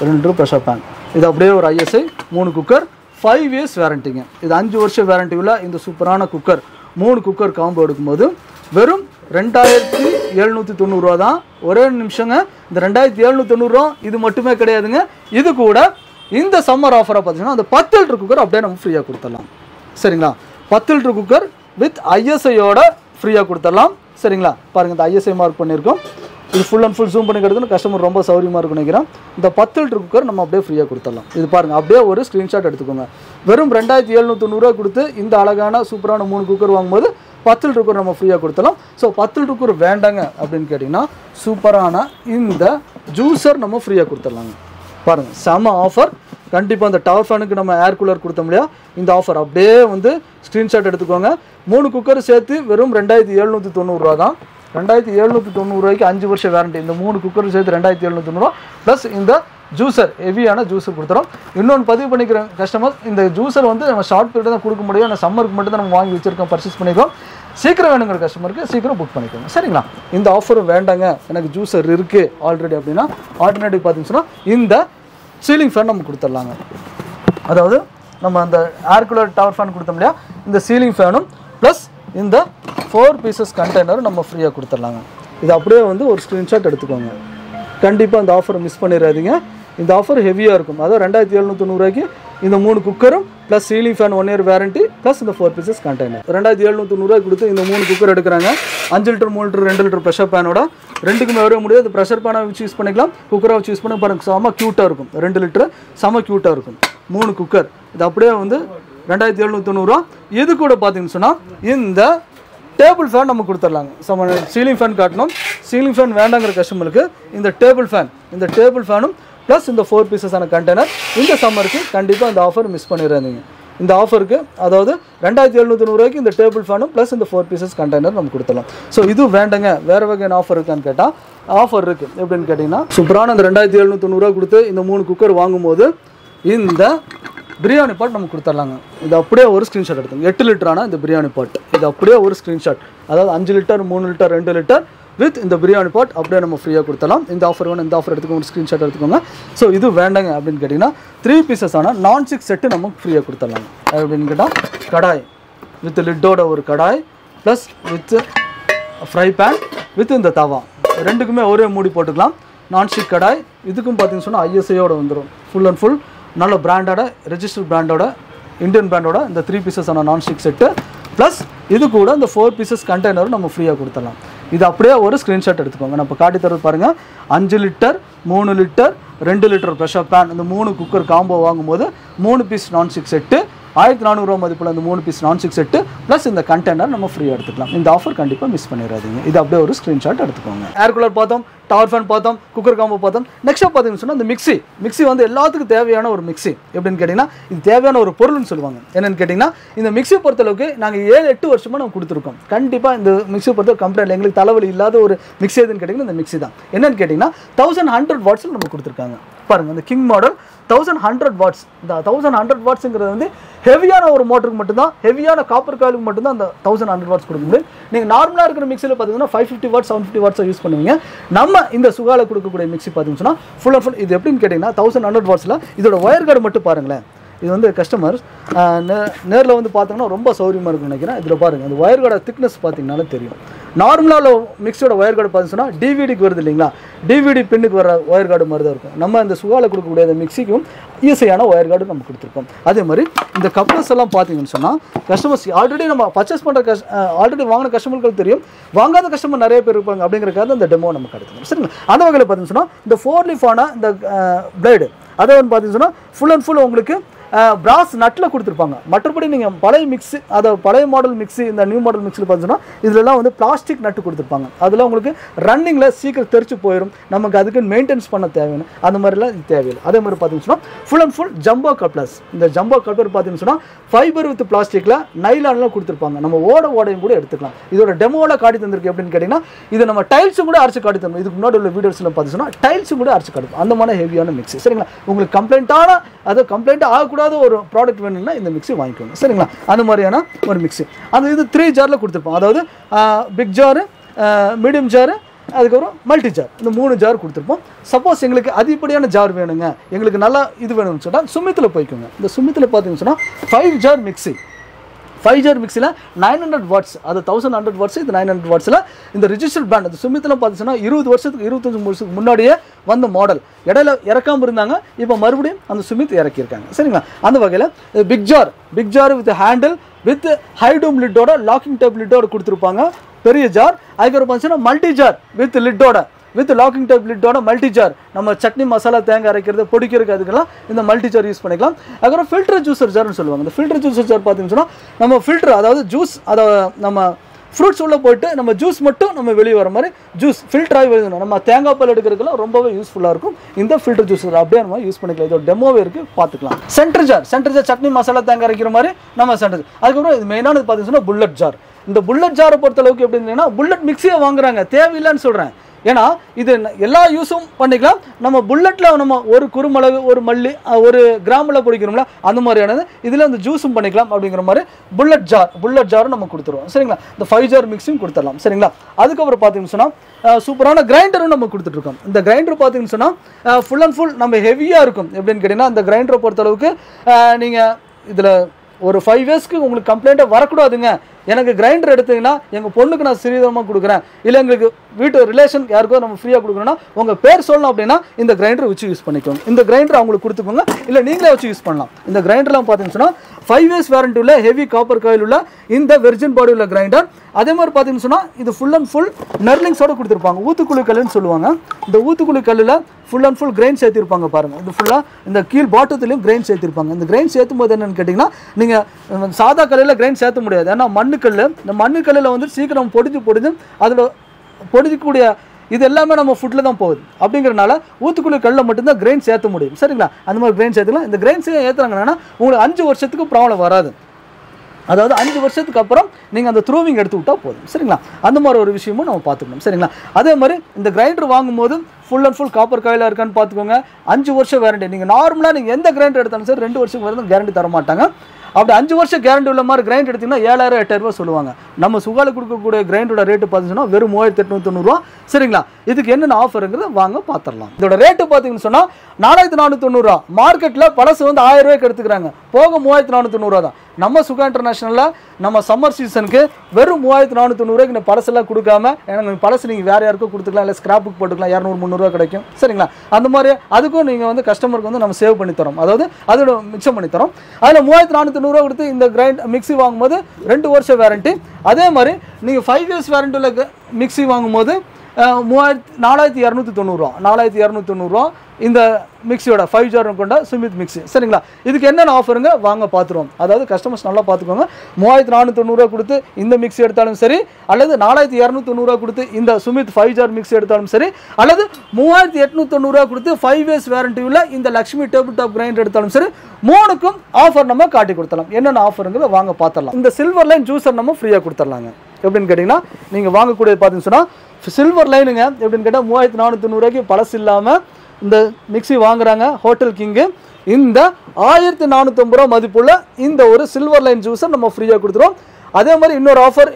2 லிட்டர் ப்ரெஷர் பேன் இது அப்படியே ஒரு ஐஎஸ்ஐ 3 குக்கர் 5 இயர்ஸ் வேரண்டிங்க. இது 5 வருஷம் வேரண்டி உள்ள இந்த சூப்பரான குக்கர் 3 குக்கர் காம்போ எடுக்கும்போது வெறும் 2790 ரூபா தான். ஒரே நிமிஷங்க, இந்த 2790 ரூபா இது மட்டுமே கிடையாதுங்க. இது கூட இந்த சம்மர் ஆஃபராக பார்த்தீங்கன்னா அந்த 10 லிட்டர் குக்கர் அப்படியே நம்ம ஃப்ரீயாக கொடுத்துடலாம். சரிங்களா? 10 லிட்டர் குக்கர் வித் ஐஎஸ்ஐயோட ஃப்ரீயாக கொடுத்துடலாம். சரிங்களா? பாருங்கள் இந்த ஐஎஸ்ஐ மார்க் பண்ணியிருக்கோம். இது ஃபுல் அண்ட் ஃபுல் ஜூம் பண்ணிக்கிறதுன்னு கஸ்டமர் ரொம்ப சௌரியமாக இருக்குன்னு நினைக்கிறேன். இந்த 10 லிட்டர் குக்கர் நம்ம அப்படியே ஃப்ரீயாக கொடுத்துடலாம். இது பாருங்கள் அப்படியே ஒரு ஸ்க்ரீன்ஷாட் எடுத்துக்கோங்க. வெறும் 2790 ரூபா கொடுத்து இந்த அழகான சூப்பரான 3 குக்கர் வாங்கும்போது 10 லிட்டர் குக்கர் நம்ம ஃப்ரீயாக கொடுத்துடலாம். ஸோ 10 லிட்டர் குக்கர் வேண்டாங்க அப்படின்னு கேட்டிங்கன்னா சூப்பரான இந்த ஜூஸர் நம்ம ஃப்ரீயாக கொடுத்துடலாங்க. பாருங்கள் செம ஆஃபர். கண்டிப்பாக அந்த டவர் ஃபேனுக்கு நம்ம ஏர் கூலர் கொடுத்தோம் இல்லையா, இந்த ஆஃபர் அப்படியே வந்து ஸ்க்ரீன்ஷாட் எடுத்துக்கோங்க. 3 குக்கர் சேர்த்து வெறும் 2790 ரூபா தான். 2790 ரூபாய்க்கு 5 வருஷம் வேரண்டி. இந்த 3 குக்கர் சேர்த்து 2790 ரூபா ப்ளஸ் இந்த ஜூஸர் ஹெவியான ஜூஸர் கொடுத்துறோம். இன்னொன்று பதிவு பண்ணிக்கிற கஸ்டமர் இந்த ஜூஸர் வந்து நம்ம ஷார்ட் பீரியட் தான் கொடுக்க முடியும். நான் சம்மருக்கு மட்டும் தான் நம்ம வாங்கி வச்சிருக்கோம், பர்ச்சேஸ் பண்ணிக்கிறோம். சீக்கிரம் வேணுங்கிற கஸ்டமருக்கு சீக்கிரம் புக் பண்ணிக்கோங்க. சரிங்களா? இந்த ஆஃபரும் வேண்டாங்க எனக்கு ஜூஸர் இருக்குது ஆல்ரெடி அப்படின்னா ஆல்டர்னேட்டிவ் பார்த்தீங்கன்னா இந்த சீலிங் ஃபேன் நம்ம கொடுத்துடலாங்க. அதாவது நம்ம அந்த ஏர் கூலர் டவர் ஃபேன் கொடுத்தோம் இல்லையா, இந்த சீலிங் ஃபேனும் ப்ளஸ் இந்த 4 பீசஸ் கண்டெய்னரும் நம்ம ஃப்ரீயாக கொடுத்துடலாங்க. இது அப்படியே வந்து ஒரு ஸ்க்ரீன்ஷாட் எடுத்துக்கோங்க. கண்டிப்பாக இந்த ஆஃபரை மிஸ் பண்ணிடாதீங்க. இந்த ஆஃபர் ஹெவியாக இருக்கும். அதாவது 2790 ரூபாய்க்கு இந்த 3 குக்கரும் plus ceiling fan 1 year warranty plus இந்த 4 பீசஸ் கண்டெய்னர் 2790 ரூபாய் கொடுத்து இந்த 3 குக்கர் எடுக்கிறாங்க. 5 லிட்டர் 3 லிட்டர் 2 லிட்டர் ப்ரெஷர் பேனோட ரெண்டுக்குமே வர முடியாது. இந்த ப்ரெஷர் பேனை வச்சு யூஸ் பண்ணிக்கலாம், குக்கரை வச்சு யூஸ் பண்ணி பாருங்கள் செம க்யூட்டாக இருக்கும். 2 லிட்டர் செம க்யூட்டாக இருக்கும். 3 குக்கர் இது அப்படியே வந்து 2790 ரூபா. இது கூட பார்த்தீங்கன்னு சொன்னால் இந்த டேபிள் ஃபேன் நம்ம கொடுத்துடலாங்க. சீலிங் ஃபேன் காட்டணும். சீலிங் ஃபேன் வேண்டாங்கிற கஸ்டமருக்கு இந்த டேபிள் ஃபேனும் ப்ளஸ் இந்த 4 பீசஸான கண்டெய்னர் இந்த சம்மருக்கு கண்டிப்பாக இந்த ஆஃபர் மிஸ் பண்ணிடுறாதீங்க. இந்த ஆஃபருக்கு அதாவது 2790 ரூபாய்க்கு இந்த டேபிள் ஃபேனும் ப்ளஸ் இந்த 4 பீசஸ் கண்டெய்னர் நம்ம கொடுத்துடலாம். ஸோ இது வேண்டாங்க வேறு வகையான ஆஃபர் இருக்கான்னு கேட்டால் ஆஃபர் இருக்குது. எப்படின்னு கேட்டிங்கன்னா சூப்பரான அந்த 2790 ரூபா கொடுத்து இந்த 3 குக்கர் வாங்கும்போது இந்த பிரியாணி பாட் நம்ம கொடுத்துடலாங்க. இது அப்படியே ஒரு ஸ்க்ரீன்ஷாட் எடுத்துங்க. 8 லிட்டரான இந்த பிரியாணி பாட் இது அப்படியே ஒரு ஸ்க்ரீன்ஷாட், அதாவது 5 லிட்டர் 3 லிட்டர் 2 லிட்டர் வித் இந்த பிரியாணி பாட் அப்படியே நம்ம ஃப்ரீயாக கொடுத்தலாம். இந்த ஆஃபர் வேணும், இந்த ஆஃபர் எடுத்துக்கோங்க, ஒரு ஸ்க்ரீன்ஷாட் எடுத்துக்கோங்க. ஸோ இது வேண்டாங்க அப்படின்னு கேட்டிங்கன்னா 3 பீசஸான நான்ஸ்டிக் செட்டு நம்ம ஃப்ரீயாக கொடுத்துடலாங்க. அப்படின்னு கேட்டால் கடாய் வித் லிட்டோட ஒரு kadai plus with fry pan with இந்த தவா ரெண்டுக்குமே ஒரே மூடி போட்டுக்கலாம். நான்ஸ்டிக் கடாய் இதுக்கும் பார்த்தீங்கன்னு சொன்னால் ஐஎஸ்ஐயோட வந்துடும். ஃபுல் அண்ட் ஃபுல் நல்ல பிராண்டோட ரெஜிஸ்டர்ட் பிராண்டோட இந்தியன் பிராண்டோட இந்த 3 பீசஸான நான்ஸ்டிக் செட்டு ப்ளஸ் இது கூட இந்த 4 பீசஸ் கண்டெய்னரும் நம்ம ஃப்ரீயாக கொடுத்துடலாம். இது அப்படியே ஒரு ஸ்க்ரீன்ஷாட் எடுத்துக்கோங்க. நான் இப்போ காட்டி தரது பாருங்கள். 5 litre 3 litre 2 litre pressure pan, இந்த 3 குக்கர் காம்போ வாங்கும்போது 3 பீஸ் நான்ஸ்டிக் செட்டு 1400 ரூபா மதிப்புள்ள அந்த 3 பீஸ் நான்ஸ்டிக் செட்டு ப்ளஸ் இந்த கண்டெய்னர் நம்ம ஃப்ரீயாக எடுத்துக்கலாம். இந்த ஆஃபர் கண்டிப்பாக மிஸ் பண்ணிடாதீங்க. இது அப்படியே ஒரு ஸ்க்ரீன்ஷாட் எடுத்துக்கோங்க. ஏர் கூலர் பார்த்தோம், டவர் ஃபேன் பார்த்தோம், குக்கர் காம்போ பார்த்தோம். நெக்ஸ்ட்டாக பார்த்தீங்கன்னு சொன்னால் இந்த மிக்ஸி வந்து எல்லாத்துக்கும் தேவையான ஒரு மிக்ஸி. எப்படின்னு கேட்டிங்கன்னா இது தேவையான ஒரு பொருள்னு சொல்லுவாங்க. என்னென்னு கேட்டிங்கன்னா இந்த மிக்ஸி பொறுத்தளவுக்கு நாங்கள் 7-8 வருஷமாக நம்ம கொடுத்துருக்கோம். கண்டிப்பாக இந்த மிக்ஸி பொறுத்த கம்ப்ளைண்ட் எங்களுக்கு தலைவலி இல்லாத ஒரு மிக்ஸி எதுன்னு கேட்டிங்கன்னா இந்த மிக்ஸி தான். என்னென்னு கேட்டிங்கன்னா 1100 வாட்ஸில் நம்ம கொடுத்துருக்காங்க. பாருங்கள் இந்த கிங் மாடல் 1100 வாட்ஸ். இந்த 1100 வாட்ஸுங்கிறது வந்து ஹெவியான ஒரு மோட்டருக்கு மட்டும்தான், ஹெவியான காப்பர் காயிலுக்கு மட்டும்தான் அந்த 1100 வாட்ஸ் கொடுக்க முடியும். நீங்கள் நார்மலாக இருக்கிற மிக்சியில் பார்த்தீங்கன்னா 550 வாட்ஸ் 750 வாட்ஸை யூஸ் பண்ணுவீங்க. நம்ம இந்த சுகால கொடுக்கக்கூடிய மிக்ஸி பார்த்தீங்கன்னா ஃபுல் அண்ட் ஃபுல் இது எப்படின்னு கேட்டிங்கன்னா 1100 வாட்ஸில் இதோட ஒயர் கார்டு மட்டும் பாருங்களேன். இது வந்து கஸ்டமர்ஸ் நேரில் வந்து பார்த்தோங்கன்னா ரொம்ப சௌரியமாக இருக்குன்னு நினைக்கிறேன். இதில் பாருங்கள் அந்த ஒயர் கார்டோட திக்னஸ் பார்த்தீங்கன்னாலே தெரியும். நார்மலாக மிக்ஸியோட ஒயர் கார்டு பார்த்தீங்கன்னா டிவிடிக்கு வருது இல்லைங்களா, டிவிடி பின்னுக்கு வர ஒயர் கார்டு மாதிரி தான் இருக்கும். நம்ம இந்த சுகால கொடுக்கக்கூடிய அந்த மிக்ஸிக்கும் ஈஸியான ஒயர் கார்டு நம்ம கொடுத்துருக்கோம். அதே மாதிரி இந்த கப்ளர்ஸ் எல்லாம் பார்த்தீங்கன்னு சொன்னால் கஸ்டமர்ஸ் ஆல்ரெடி நம்ம பர்ச்சேஸ் பண்ணுற ஆல்ரெடி வாங்கின கஸ்டமர்களுக்கு தெரியும், வாங்காத கஸ்டமர் நிறைய பேர் இருப்பாங்க. அப்படிங்கிறக்காக இந்த டெமோ நமக்கு கிடைக்கும். சரிங்களா, அந்த வகையில் பார்த்தீங்கன்னு சொன்னால் இந்த 4 லீஃபான இந்த பிளேடு அதை வந்து பார்த்தீங்கன்னு சொன்னால் ஃபுல் அண்ட் ஃபுல் உங்களுக்கு பிராஸ் நட்டில் கொடுத்துருப்பாங்க. மற்றபடி நீங்கள் பழைய மிக்ஸி அதாவது பழைய மாடல் மிக்ஸி இந்த நியூ மாடல் மிக்ஸில் பார்த்தீங்கன்னா இதிலெல்லாம் வந்து பிளாஸ்டிக் நட்டு கொடுத்துருப்பாங்க. அதெல்லாம் உங்களுக்கு ரன்னிங்கில் சீக்கிரம் தெரிச்சு போயிடும், நமக்கு அதுக்கு மெயின்டெனன்ஸ் பண்ண தேவையான அந்த மாதிரிலாம் இது தேவையில்லை. அதே மாதிரி பார்த்தீங்கன்னா full and full jumbo couplers. இந்த ஜம்போ கப்ளர் பார்த்தீங்கன்னு சொன்னால் ஃபைபர் வித் பிளாஸ்டிக்கில் நைலான்லாம் கொடுத்துருப்பாங்க. நம்ம ஓடையும் கூட எடுத்துக்கலாம். இதோட டெமோவில் காட்டி தந்திருக்கு எப்படின்னு கேட்டிங்கன்னா இது நம்ம டைல்ஸும் கூட அரைச்சி காட்டி தந்தோம். இதுக்கு முன்னாடி உள்ள வீடியோஸில் பார்த்தீங்கன்னா டைல்ஸும் கூட அரைச்சி காட்டும். அந்த மாதிரி ஹெவியான மிக்ஸி. சரிங்களா, உங்களுக்கு கம்ப்ளைண்ட்டான அது கம்ப்ளைண்ட் ஆகக்கூடாத ஒரு ப்ராடக்ட் வேணும்னா இந்த மிக்ஸி வாங்கிக்கோங்க. சரிங்களா, அந்த மாதிரியான ஒரு மிக்ஸி. அது இது 3 ஜாரில் கொடுத்துருப்போம். அதாவது பிக் ஜாரு, மீடியம் ஜாரு, அதுக்கப்புறம் மல்டி ஜார், இந்த 3 ஜார் கொடுத்துருப்போம். சப்போஸ் எங்களுக்கு அதிகப்படியான ஜார் வேணுங்க, எங்களுக்கு நல்லா இது வேணும்னு சொன்னால் சுமித்தில் போய்க்கோங்க. இந்த சுமித்தில் பார்த்தீங்கன்னு சொன்னால் 5 ஜார் மிக்ஸி. 5 ஜார் மிக்ஸில் 900 வாட்ஸ், அது 1100 வாட்ஸ், இது 900 வாட்ஸில் இந்த ரிஜிஸ்டர்ட் பிராண்ட். அந்த சுமித்தில் பார்த்தீங்கன்னா 20 வருஷத்துக்கு 25 வருஷத்துக்கு முன்னாடியே வந்த மாடல். இடையில இறக்காமல் இருந்தாங்க, இப்போ மறுபடியும் அந்த சுமித் இறக்கியிருக்காங்க. சரிங்களா, அந்த வகையில் big jar with handle with high dome லிட்டோட லாக்கிங் டைப் லிட்டோட கொடுத்துருப்பாங்க பெரிய ஜார். அதுக்கப்புறம் பார்த்தீங்கன்னா மல்டி ஜார் வித் லிட்டோட வித் லாக்கிங் டைப் லிட்டோட மல்டி ஜார். நம்ம சட்னி மசாலா தேங்காய் அரைக்கிறது பொடிக்கிறதுக்கு அதுக்கெல்லாம் இந்த மல்டி ஜார் யூஸ் பண்ணிக்கலாம். அதுக்கப்புறம் ஃபில்டர் ஜூஸர் ஜார்னு சொல்லுவாங்க. இந்த ஃபில்டர் ஜூஸர் ஜார் பார்த்தீங்கன்னா நம்ம ஃபில்டர் அதாவது ஜூஸ் அதை நம்ம ஃப்ரூட்ஸ் உள்ளே போயிட்டு நம்ம ஜூஸ் மட்டும் நம்ம வெளியே வர மாதிரி ஜூஸ் ஃபில்டர் ஆகி எழுதணும். நம்ம தேங்காய் பால் எடுக்கிறதுக்குலாம் ரொம்பவே யூஸ்ஃபுல்லாக இருக்கும் இந்த ஃபில்டர் ஜூஸர். அப்படியே நம்ம யூஸ் பண்ணிக்கலாம். இதோட டெமோவே இருக்குது, பார்த்துக்கலாம். சென்டர் ஜார் சட்னி மசாலா தேங்காய் அரைக்கிற மாதிரி நம்ம சென்டர். அதுக்கப்புறம் இது மெயினானது பார்த்தீங்கன்னா புல்லட் ஜார். இந்த புல்லட் ஜாரை பொறுத்தளவுக்கு எப்படின்னா புல்லட் மிக்ஸியை வாங்குறாங்க, தேவையில்லைன்னு சொல்கிறேன். ஏன்னா இது எல்லா யூஸும் பண்ணிக்கலாம். நம்ம புல்லட்டில் நம்ம ஒரு குறுமிளகு, ஒரு மல்லி, ஒரு கிராமில் பிடிக்கணும்ல அந்த மாதிரியானது இதில் அந்த ஜூஸும் பண்ணிக்கலாம். அப்படிங்கிற மாதிரி புல்லட் ஜாரும் நம்ம கொடுத்துருவோம். சரிங்களா, இந்த 5 ஜார் மிக்ஸியும் கொடுத்துடலாம். சரிங்களா, அதுக்கப்புறம் பார்த்தீங்கன்னு சொன்னால் சூப்பரான கிரைண்டரும் நம்ம கொடுத்துட்ருக்கோம். இந்த கிரைண்டர் பார்த்தீங்கன்னு சொன்னால் ஃபுல் அண்ட் ஃபுல் நம்ம ஹெவியாக இருக்கும். எப்படின்னு கேட்டிங்கன்னா இந்த கிரைண்டரை பொறுத்தளவுக்கு நீங்கள் இதில் ஒரு 5 இயர்ஸ்க்கு உங்களுக்கு கம்ப்ளைண்ட்டே வரக்கூடாதுங்க. எனக்கு கிரைண்டர் எடுத்தீங்கன்னா எங்கள் பொண்ணுக்கு நான் சிறிதமாக கொடுக்குறேன், இல்லை எங்களுக்கு வீட்டு ரிலேஷன் யாருக்கோ நம்ம ஃப்ரீயாக கொடுக்குறோன்னா உங்கள் பேர் சொல்லணும் அப்படின்னா இந்த கிரைண்டர் வச்சு யூஸ் பண்ணிக்கோங்க. இந்த கிரைண்டர் அவங்களுக்கு கொடுத்துக்கோங்க, இல்லை நீங்களே வச்சு யூஸ் பண்ணலாம். இந்த கிரைண்டர்லாம் பார்த்தீங்கன்னா 5 இயர்ஸ் வாரண்டி உள்ள ஹெவி காப்பர் காயில் உள்ள இந்த வெர்ஜின் பாடி உள்ள கிரைண்டர். அதே மாதிரி பார்த்தீங்கன்னு சொன்னால் இது ஃபுல் அண்ட் ஃபுல் நர்லிங்ஸோட கொடுத்துருப்பாங்க. ஊத்துக்குழி கல்லுன்னு சொல்லுவாங்க. இந்த ஊத்துக்குழி கல்லில் ஃபுல் அண்ட் ஃபுல் கிரைன் சேர்த்திருப்பாங்க. பாருங்கள், இது ஃபுல்லாக இந்த கீழ் பாட்டத்துலையும் கிரைன் சேர்த்திருப்பாங்க. இந்த கிரைன் சேர்த்தும் போது என்னென்னு கேட்டிங்கன்னா நீங்கள் சாதா கல்லில் கிரைன் சேர்த்த முடியாது. ஏன்னா மண்ணுக்கல், இந்த மண்ணுக்கல்லில் வந்து சீக்கிரம் பொடிஞ்சு அதில் பொடிக்கக்கூடிய இது எல்லாமே நம்ம ஃபுட்டில் தான் போகுது. அப்படிங்கிறனால ஊத்துக்குழி கல்லில் மட்டும்தான் கிரைன் சேர்த்த முடியும். சரிங்களா, அந்த மாதிரி கிரைன் சேர்த்துக்கலாம். இந்த கிரைன்ஸ் ஏற்றுறாங்கன்னா உங்களுக்கு 5 வருஷத்துக்கு ப்ராப்ளம் வராது. அதாவது 5 வருஷத்துக்கு அப்புறம் நீங்கள் அந்த த்ரூவிங் எடுத்து விட்டால் போதும். சரிங்களா, அந்த மாதிரி ஒரு விஷயமும் நம்ம பார்த்துக்கணும். சரிங்களா, அதே மாதிரி இந்த கிரைண்டர் வாங்கும்போது ஃபுல் அண்ட் ஃபுல் காப்பர் காயிலாக இருக்கான்னு பார்த்துக்கோங்க. 5 வருஷம் கேரண்டி. நீங்கள் நார்மலாக நீங்கள் எந்த கிரைண்டர் எடுத்தாலும் சரி 2 வருஷத்துக்கு வரைக்கும் கேரண்டி தர மாட்டாங்க. அப்படி 5 வருஷம் கேரண்டி உள்ள மாதிரி கிரைண்டர் எடுத்திங்கன்னா 7000 8000 ரூபா சொல்லுவாங்க. நம்ம சுகால கொடுக்கக்கூடிய கிரைண்டரோட ரேட்டு பார்த்தீங்கன்னா வெறும் 3890 ரூபா. சரிங்களா, இதுக்கு என்னென்ன ஆஃபருங்கிறத வாங்க பார்த்துடலாம். இதோட ரேட்டு பார்த்தீங்கன்னு சொன்னால் 4490 ரூபா. மார்க்கெட்டில் பழசு வந்து 1000 ரூபாய்க்கு எடுத்துக்கிறாங்க, போக 3490 ரூபா தான். நம்ம சுகா இன்டர்நேஷனலில் நம்ம சம்மர் சீசனுக்கு வெறும் 3490 ரூபாய்க்கு இந்த பழசெல்லாம் கொடுக்காம, எனக்கு பழசு நீங்கள் வேறு யாருக்கும் கொடுத்துக்கலாம், இல்லை ஸ்கிராப்புக்கு போட்டுக்கலாம், 200-300 ரூபா கிடைக்கும். சரிங்களா, அந்த மாதிரி அதுக்கும் நீங்கள் வந்து கஸ்டமருக்கு வந்து நம்ம சேவ் பண்ணி தரோம், அதாவது அதோட மிச்சம் பண்ணி தரோம். அதில் 3490 ரூபா கொடுத்து இந்த கிரைண்ட் மிக்ஸி வாங்கும்போது 2 வருஷம் வேரண்டி. அதே மாதிரி நீங்கள் 5 இயர்ஸ் வேரண்டி உள்ள மிக்ஸி வாங்கும்போது 4290 4290 இந்த மிக்ஸியோட 5 ஜார் கொண்ட சுமித் மிக்ஸி சரிங்களா. இதுக்கு என்னென்ன ஆஃபருங்க வாங்க பார்த்துருவோம். அதாவது கஸ்டமர்ஸ் நல்லா பார்த்துக்கோங்க. 3490 கொடுத்து இந்த மிக்ஸி எடுத்தாலும் சரி, அல்லது 4290 கொடுத்து இந்த சுமித் 5 ஜார் மிக்ஸி எடுத்தாலும் சரி, அல்லது 3890 கொடுத்து 5 இயர்ஸ் வாரண்டி உள்ள இந்த லக்ஷ்மி டேபிள் டாப் கிரைண்டர் எடுத்தாலும் சரி, மூணுக்கும் ஆஃபர் நம்ம காட்டி கொடுத்தலாம். என்னென்ன ஆஃபருங்கிறத வாங்க பார்த்துடலாம். இந்த சில்வர் லைன் ஜூஸர் நம்ம ஃப்ரீயாக கொடுத்துடலாங்க. எப்படின்னு கேட்டிங்கன்னா நீங்கள் வாங்கக்கூடியது பார்த்தீங்கன்னு சொன்னால் சில்வர் லைனுங்க. எப்படின்னு கேட்டால் 3490 பழசு இல்லாமல் இந்த மிக்ஸி வாங்குறாங்க ஹோட்டல் கிங்கு. இந்த 1450 ரூபா மதிப்புள்ள இந்த ஒரு சில்வர் லைன் ஜூஸர் நம்ம ஃப்ரீயாக கொடுத்துருவோம். அதே மாதிரி இன்னொரு ஆஃபர்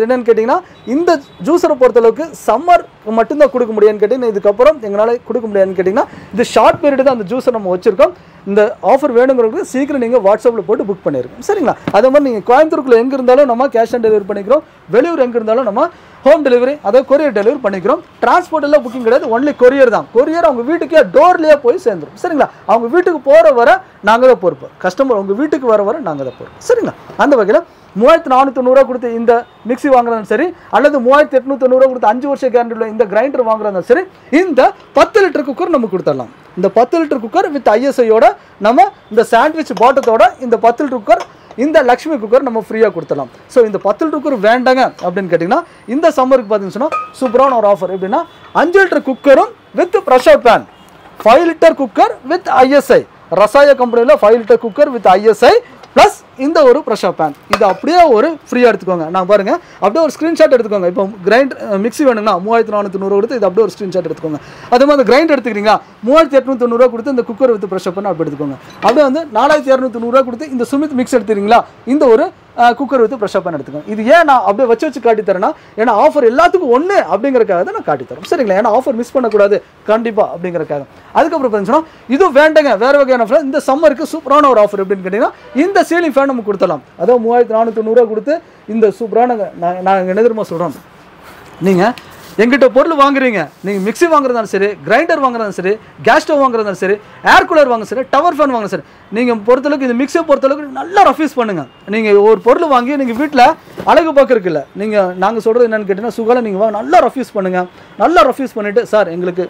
என்னன்னு கேட்டிங்கன்னா, இந்த ஜூஸரை பொறுத்தளவுக்கு சம்மர் மட்டும்தான் கொடுக்க முடியும்னு கேட்டிங்கன்னா, இதுக்கப்புறம் எங்களால் கொடுக்க முடியாதுன்னு கேட்டிங்கன்னா, இது ஷார்ட் பீரியட் தான் அந்த ஜூஸர் நம்ம வச்சுருக்கோம். இந்த ஆஃபர் வேணுங்கிறவங்களுக்கு சீக்கிரம் நீங்கள் வாட்ஸ்அப்பில் போட்டு புக் பண்ணியிருக்கோம் சரிங்களா. அதே மாதிரி நீங்கள் கோயம்புத்தூருக்குள்ள எங்கே இருந்தாலும் நம்ம கேஷ் ஆன் டெலிவரி பண்ணிக்கிறோம். வெளியூர் எங்கே இருந்தாலும் நம்ம ஹோம் டெலிவரி அதாவது கொரியர் டெலிவரி பண்ணிக்கிறோம். டிரான்ஸ்போர்ட் எல்லாம் புக்கிங் கிடையாது, ஒன்லி கொரியர் தான். கொரியர் அவங்க வீட்டுக்கே டோர்லேயே போய் சேர்ந்துடும் சரிங்களா. அவங்க வீட்டுக்கு போகிற வர நாங்கள் தான் பொறுப்போம். கஸ்டமர் உங்கள் வீட்டுக்கு வர நாங்கள் தான் பொறுப்போம் சரிங்களா. அந்த வகையில் 3490 கொடுத்து இந்த மிக்ஸி வாங்குறதும் சரி, அல்லது 3890 கொடுத்து 5 வருஷம் கேரண்டியில் இந்த கிரைண்டர் வாங்குறதும் சரி, இந்த 10 லிட்டர் குக்கர் நம்ம கொடுத்துடலாம். இந்த 10 லிட்டர் குக்கர் வித் ISIயோட நம்ம இந்த சாண்ட்விச் பாட்டத்தோட இந்த 10 லிட்டர் குக்கர் இந்த லக்ஷ்மி குக்கர் நம்ம ஃப்ரீயாக கொடுத்துடலாம். ஸோ இந்த 10 லிட்டர் குக்கர் வேண்டாங்க அப்படின்னு கேட்டிங்கன்னா, இந்த சம்மருக்கு பார்த்தீங்கன்னு சொன்னால் சூப்பரான ஒரு ஆஃபர். எப்படின்னா 5 லிட்டர் குக்கரும் with pressure pan, 5 litre cooker with ISI, ரசாய கம்பெனியில் 5 litre cooker with ISI plus இந்த ஒரு ப்ரெஷர் பேன். இது அப்படியே ஒரு ஃப்ரீயாக எடுத்துக்கோங்க. நான் பாருங்கள் அப்படியே ஒரு ஸ்க்ரீன்ஷாட் எடுத்துக்கோங்க. இப்போ கிரைண்டர் மிக்ஸி வேணுங்கன்னா 3490 கொடுத்து இது அப்படியே ஒரு ஸ்க்ரீன்ஷாட் எடுத்துக்கோங்க. அதே மாதிரி கிரைண்டர் எடுத்துக்கிறீங்களா 3890 கொடுத்து இந்த குக்கர் வித் ப்ரெஷர் பேன் அப்படி எடுத்துக்கோங்க. அப்படியே வந்து 4290 கொடுத்து இந்த சுமித் மிக்ஸ் எடுத்துக்கிறீங்களா இந்த ஒரு குக்கர் வித் ப்ரெஷர் பேன் எடுத்துக்கோங்க. இது ஏன் நான் அப்படியே வச்சு காட்டி தரேன்னா, ஏன்னா ஆஃபர் எல்லாத்துக்கும் ஒன்று அப்படிங்கிறக்காக தான் நான் காட்டி தரேன் சரிங்களா. ஏன்னா ஆஃபர் மிஸ் பண்ணக்கூடாது கண்டிப்பாக அப்படிங்கிறக்காக. அதுக்கப்புறம் பார்த்தீங்கன்னா இது வேண்டாங்க வேறு வகையான ஆஃபர். இந்த சம்மருக்கு சூப்பரான ஒரு ஆஃபர் எப்படின்னு கேட்டிங்கன்னா, இந்த சீலிங் ஃபேன் நம்ம கொடுத்தலாம். அதாவது 3490 கொடுத்து இந்த சூப்பரான நாங்கள் என்ன தெரியுமா சொல்கிறோம், நீங்கள் எங்கிட்ட பொருள் வாங்குறீங்க, நீங்கள் மிக்ஸி வாங்குறதாலும் சரி, கிரைண்டர் வாங்குறதாலும் சரி, கேஸ் ஸ்டவ் வாங்குறதாலும் சரி, ஏர் கூலர் வாங்க சரி, டவர் ஃபேன் வாங்க சரி, நீங்கள் பொறுத்தளவுக்கு இந்த மிக்ஸியை பொறுத்தளவுக்கு நல்லா ரஃப்யூஸ் பண்ணுங்கள். நீங்கள் ஒரு பொருள் வாங்கி நீங்கள் வீட்டில் அழகு பார்க்கறதுக்கு இல்லை, நாங்கள் சொல்கிறது என்னென்னு கேட்டிங்கன்னா, சுகால நீங்கள் வாங்க நல்லா ரஃப்யூஸ் பண்ணுங்கள். நல்லா ரஃப்யூஸ் பண்ணிவிட்டு சார் எங்களுக்கு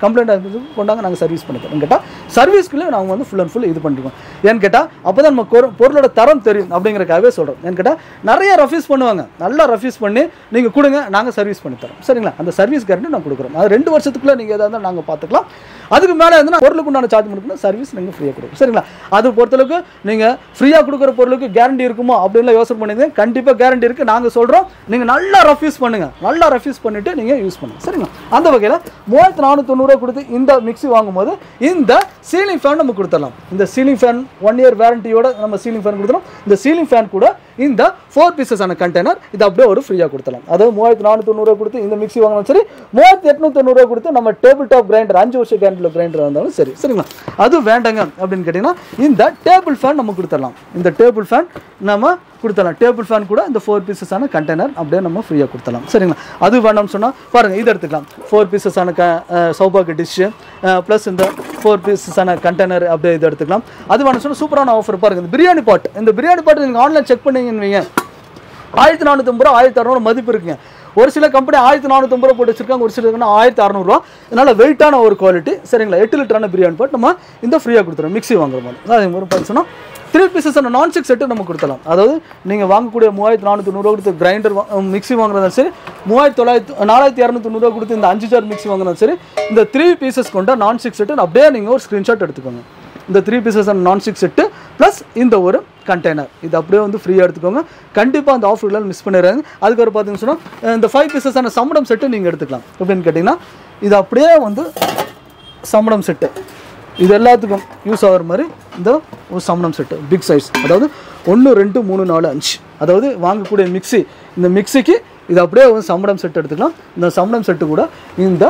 கம்ப்ளைண்ட் கொண்டாங்க நாங்கள் சர்வீஸ் பண்ணிக்கிறோம் கேட்டால் சர்வீஸ்க்குள்ளே நாங்கள் வந்து ஃபுல் அண்ட் ஃபுல் இது பண்ணிருக்கோம். ஏன்னு கேட்டால் அப்போ தான் நம்ம பொருளோட தரம் தெரியும் அப்படிங்கிறக்காகவே சொல்கிறோம். ஏன்னு கேட்டால் நிறைய ரஃப்யூஸ் பண்ணுவாங்க, நல்லா ரஃப்யூஸ் பண்ணி நீங்கள் கொடுங்க நாங்கள் சர்வீஸ் பண்ணி தரோம் சரிங்களா. அந்த சர்வீஸ் கேரண்டி நான் கொடுக்குறோம். அது 2 வருஷத்துக்குள்ளே நீங்கள் எதாவது இருந்தாலும் நாங்கள் பார்த்துக்கலாம். அதுக்கு மேலே வந்து பொருளுக்கு உண்டான சார்ஜ் பண்ணணும், சர்வீஸ் நீங்கள் ஃப்ரீயாக கொடுக்கும் சரிங்களா. அது பொறுத்தளவுக்கு நீங்கள் ஃப்ரீயாக கொடுக்குற பொருளுக்கு கேரண்டி இருக்குமோ அப்படின்லாம் யோசனை பண்ணிங்க. கண்டிப்பாக கேரண்டி இருக்குது. நாங்கள் சொல்கிறோம் நீங்கள் நல்லா ரஃப்யூஸ் பண்ணுங்கள், நல்லா ரஃப்யூஸ் பண்ணிவிட்டு நீங்கள் யூஸ் பண்ணுங்கள் சரிங்களா. அந்த வகையில் 3490 கொடுத்து இந்த மிக்ஸி வாங்கும்போது இந்த சீலிங் ஃபேன் நம்ம கொடுத்துடலாம். இந்த சீலிங் ஃபேன் 1 இயர் வாரண்டியோட நம்ம சீலிங் ஃபேன் கொடுத்துறோம். இந்த சீலிங் ஃபேன் கூட இந்த 4 பீசஸான கண்டெய்னர் இது அப்படியே ஒரு ஃப்ரீயாக கொடுத்துடலாம். அதாவது 3490 கொடுத்து இந்த மிக்ஸி வாங்கினாலும் சரி, 3890 கொடுத்து நம்ம டேபிள் டாப் கிரைண்டர் 5 வருஷம் கேரண்டியில் கிரைண்டர் இருந்தாலும் சரி சரிங்களா. அது வேண்டாங்க அப்படின்னு கேட்டிங்கன்னா, இந்த டேபிள் ஃபேன் நம்ம கொடுத்துடலாம். இந்த டேபிள் ஃபேன் நம்ம கொடுத்துடலாம். டேபிள் ஃபேன் கூட இந்த 4 பீசஸான கண்டெய்னர் அப்படியே நம்ம ஃப்ரீயாக கொடுத்துடலாம் சரிங்களா. அது வேண்டாம்னு சொன்னால் பாருங்கள் இது எடுத்துக்கலாம். 4 பீசஸான சௌபாக்கு டிஷ்ஷு ப்ளஸ் இந்த 4 பீசஸான கண்டெய்னர் அப்படியே இது எடுத்துக்கலாம். அது வேணும் சொன்னால் சூப்பரான ஆஃபர் பாருங்கள். இந்த பிரியாணி பாட், இந்த பிரியாணி பாட் நீங்கள் ஆன்லைன் செக் பண்ணீங்கன்னு வைங்க, 1450 ரூபா 1600 மதிப்பு இருக்குங்க. ஒரு சில கம்பெனி 1450 போட்டு வச்சிருக்காங்க, ஒரு சில 1600 ரூபா. இதனால் வெயிட்டான ஒரு குவாலிட்டி சரிங்களா. 8 லிட்டரான பிரியாணி பாட் நம்ம இந்த ஃப்ரீயாக கொடுத்துறோம் மிக்ஸி வாங்குற மாதிரி. அதே மாதிரி பார்த்தீங்கன்னா 3 பீசஸான நான்ஸ்டிக் செட்டு நம்ம கொடுத்தலாம். அதாவது நீங்கள் வாங்கக்கூடிய 3490 கொடுத்து கிரைண்டர் மிக்ஸி வாங்குறதும் சரி, 4290 கொடுத்து இந்த 5 ஜார் மிக்ஸி வாங்குறதும் சரி, இந்த 3 பீசஸ் கொண்ட நான்ஸ்டிக் செட்டு அப்படியே நீங்கள் ஒரு ஸ்க்ரீன்ஷாட் எடுத்துக்கோங்க. இந்த 3 பீசஸான நான்ஸ்டிக் செட்டு ப்ளஸ் இந்த ஒரு கண்டெய்னர் இது அப்படியே வந்து ஃப்ரீயாக எடுத்துக்கோங்க. கண்டிப்பாக அந்த ஆஃபர்லாம் மிஸ் பண்ணிடுறாங்க. அதுக்கப்புறம் பார்த்தீங்கன்னு சொன்னால் இந்த 5 பீசஸான சம்பளம் செட்டு நீங்கள் எடுத்துக்கலாம். எப்படின்னு கேட்டிங்கன்னா, இது அப்படியே வந்து சம்பளம் செட்டு இது எல்லாத்துக்கும் யூஸ் ஆகிற மாதிரி இந்த ஒரு சம்பளம் செட்டு பிக் சைஸ், அதாவது 1 2 3 4 5, அதாவது வாங்கக்கூடிய மிக்ஸி, இந்த மிக்ஸிக்கு இது அப்படியே வந்து சம்பளம் செட் எடுத்துக்கலாம். இந்த சம்பளம் செட்டு கூட இந்த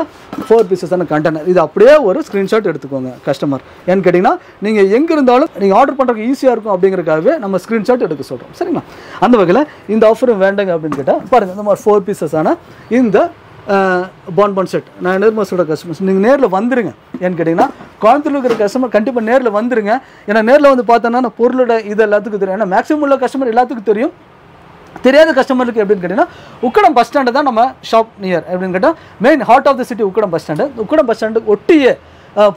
4 பீசஸான கண்டெய்னர் இது அப்படியே ஒரு ஸ்க்ரீன்ஷாட் எடுத்துக்கோங்க கஸ்டமர். ஏன்னு கேட்டிங்கன்னா, நீங்கள் எங்கே இருந்தாலும் நீங்கள் ஆர்டர் பண்ணுறதுக்கு ஈஸியாக இருக்கும் அப்படிங்கிறக்காகவே நம்ம ஸ்க்ரீன்ஷாட் எடுக்க சொல்கிறோம் சரிங்களா. அந்த வகையில் இந்த ஆஃபரும் வேண்டாங்க அப்படின்னு கேட்டால் பாருங்கள், இந்த மாதிரி 4 பீசஸான இந்த பான் செட் நான் நிர்மலோட கஸ்டமர்ஸ் நீங்கள் நேரில் வந்துருங்க. ஏன்னு கேட்டிங்கன்னா, கோயம்புத்தூர் இருக்கிற கஸ்டமர் கண்டிப்பாக நேரில் வந்துருங்க. ஏன்னா நேரில் வந்து பார்த்தோன்னா பொருளோட இது எல்லாத்துக்கும் தெரியும். ஏன்னா மேக்ஸிமம் உள்ள கஸ்டமர் எல்லாத்துக்கும் தெரியும். தெரியாத கஸ்டமருக்கு எப்படின்னு கேட்டிங்கன்னா உக்கடம் பஸ் ஸ்டாண்டு தான் நம்ம ஷாப் நியர் எப்படின்னு கேட்டால் main heart of the city Ukkadam bus stand ஒட்டியே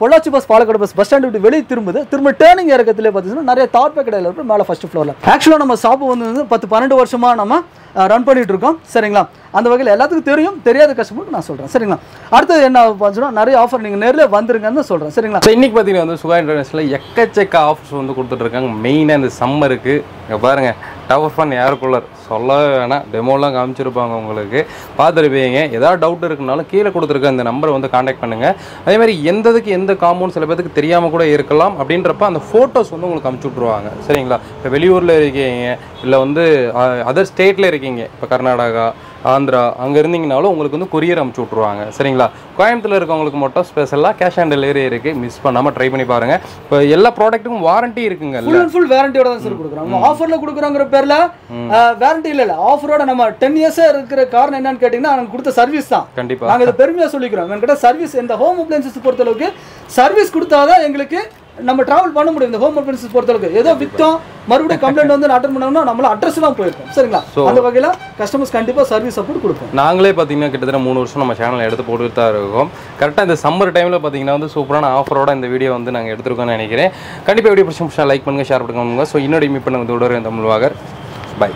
Pollachi bus Palakkad bus stand விட்டு வெளியே திரும்ப டேர்னிங் இறக்கத்திலே பார்த்தீங்கன்னா நிறைய தார்பே கடையில் இருக்கும் மேலே ஃபர்ஸ்ட் ஃப்ளோரில். ஆக்சுவலாக நம்ம ஷாப்பு வந்து 10-12 வருஷமாக நம்ம ரன் பண்ணிட்டு இருக்கோம் சரிங்களா. அந்த வகையில் எல்லாத்துக்கும் தெரியும், தெரியாத கஸ்டமருக்கு நான் சொல்கிறேன் சரிங்களா. அடுத்தது என்ன பார்த்தீங்கன்னா நிறைய ஆஃபர் நீங்கள் நேரில் வந்துருங்கன்னு சொல்கிறேன் சரிங்களா. ஸோ இன்றைக்கி பார்த்தீங்கன்னா வந்து சுகா இன்டர்நேஷனலில் எக்கச்சக்க ஆஃபர்ஸ் வந்து கொடுத்துட்ருக்காங்க. மெயினாக இந்த சம்மருக்கு இங்கே பாருங்கள், டவர் ஃபன் ஏர் கூலர் சொல்லவே வேணாம், டெமோலாம் காமிச்சிருப்பாங்க உங்களுக்கு, பார்த்துருப்பீங்க. ஏதாவது டவுட் இருக்குனாலும் கீழே கொடுத்துருக்க இந்த நம்பரை வந்து காண்டாக்ட் பண்ணுங்கள். அதேமாதிரி எந்ததுக்கு எந்த காம்பவுண்ட் சில பேருக்கு தெரியாமல் கூட இருக்கலாம். அப்படின்றப்ப அந்த ஃபோட்டோஸ் வந்து உங்களுக்கு அமுச்சு விட்ருவாங்க சரிங்களா. இப்போ வெளியூரில் இருக்கீங்க, இல்லை வந்து அதர் ஸ்டேட்டில் இருக்கீங்க, இப்போ கர்நாடகா, ஆந்திரா அங்கே இருந்தீங்கனாலும் உங்களுக்கு வந்து கொரியர் அமுச்சு விட்ருவாங்க சரிங்களா. கோயம்புத்தூர் இருக்கவங்களுக்கு மட்டும் ஸ்பெஷலாக கேஷ் ஆன் டெலிவரி இருக்குது, மிஸ் பண்ணாமல் ட்ரை பண்ணி பாருங்கள். இப்போ எல்லா ப்ராடக்ட்டுக்கும் வாரண்ட்டி இருக்குங்க, ஃபுல் வாரண்டியோட தான் சார் கொடுக்குறோம். ஆஃபரில் கொடுக்குறோங்கிற பேரில் வாரண்ட்டி இல்லை, ஆஃபரோட நம்ம 10 இயர்ஸாக இருக்கிற காரணம் என்னன்னு கேட்டிங்கன்னா நாங்கள் கொடுத்த சர்வீஸ் தான். கண்டிப்பாக நாங்கள் இதை பெருமையாக சொல்லிக்கிறோம். என்கிட்ட சர்வீஸ் இந்த ஹோம் அப்ளையன்சஸ் பொறுத்தளவுக்கு சர்வீஸ் கொடுத்தாதான் எங்களுக்கு நம்ம டிராவல் பண்ண முடியும். இந்த ஹோம் அப்ளையன்சஸ் பொறுத்தளவுக்கு ஏதோ வித்தோம் மறுபடியும் கம்ப்ளைண்ட் வந்து அட்டெண்ட் பண்ணோம்னா நம்மள அட்ரஸ் தான் போயிருக்கோம் சரிங்களா. அந்த வகையில் கஸ்டமர்ஸ் கண்டிப்பாக சர்வீஸ் சப்போர்ட் கொடுப்போம். நாங்களே பார்த்தீங்கன்னா கிட்டத்தட்ட 3 வருஷம் நம்ம சேனலை எடுத்து போட்டுட்டு தான் இருக்கோம். கரெக்டாக இந்த சம்மர் டைமில் பார்த்தீங்கன்னா வந்து சூப்பரான ஆஃபரோட இந்த வீடியோ வந்து நாங்கள் எடுத்துருக்கோம்னு நினைக்கிறேன். கண்டிப்பாக வீடியோ பிடிச்சா லைக் பண்ணுங்கள், ஷேர் பண்ணுங்க. ஸோ இன்னொரு மீட் பண்ண வந்து தமிழ்வாகர். பை.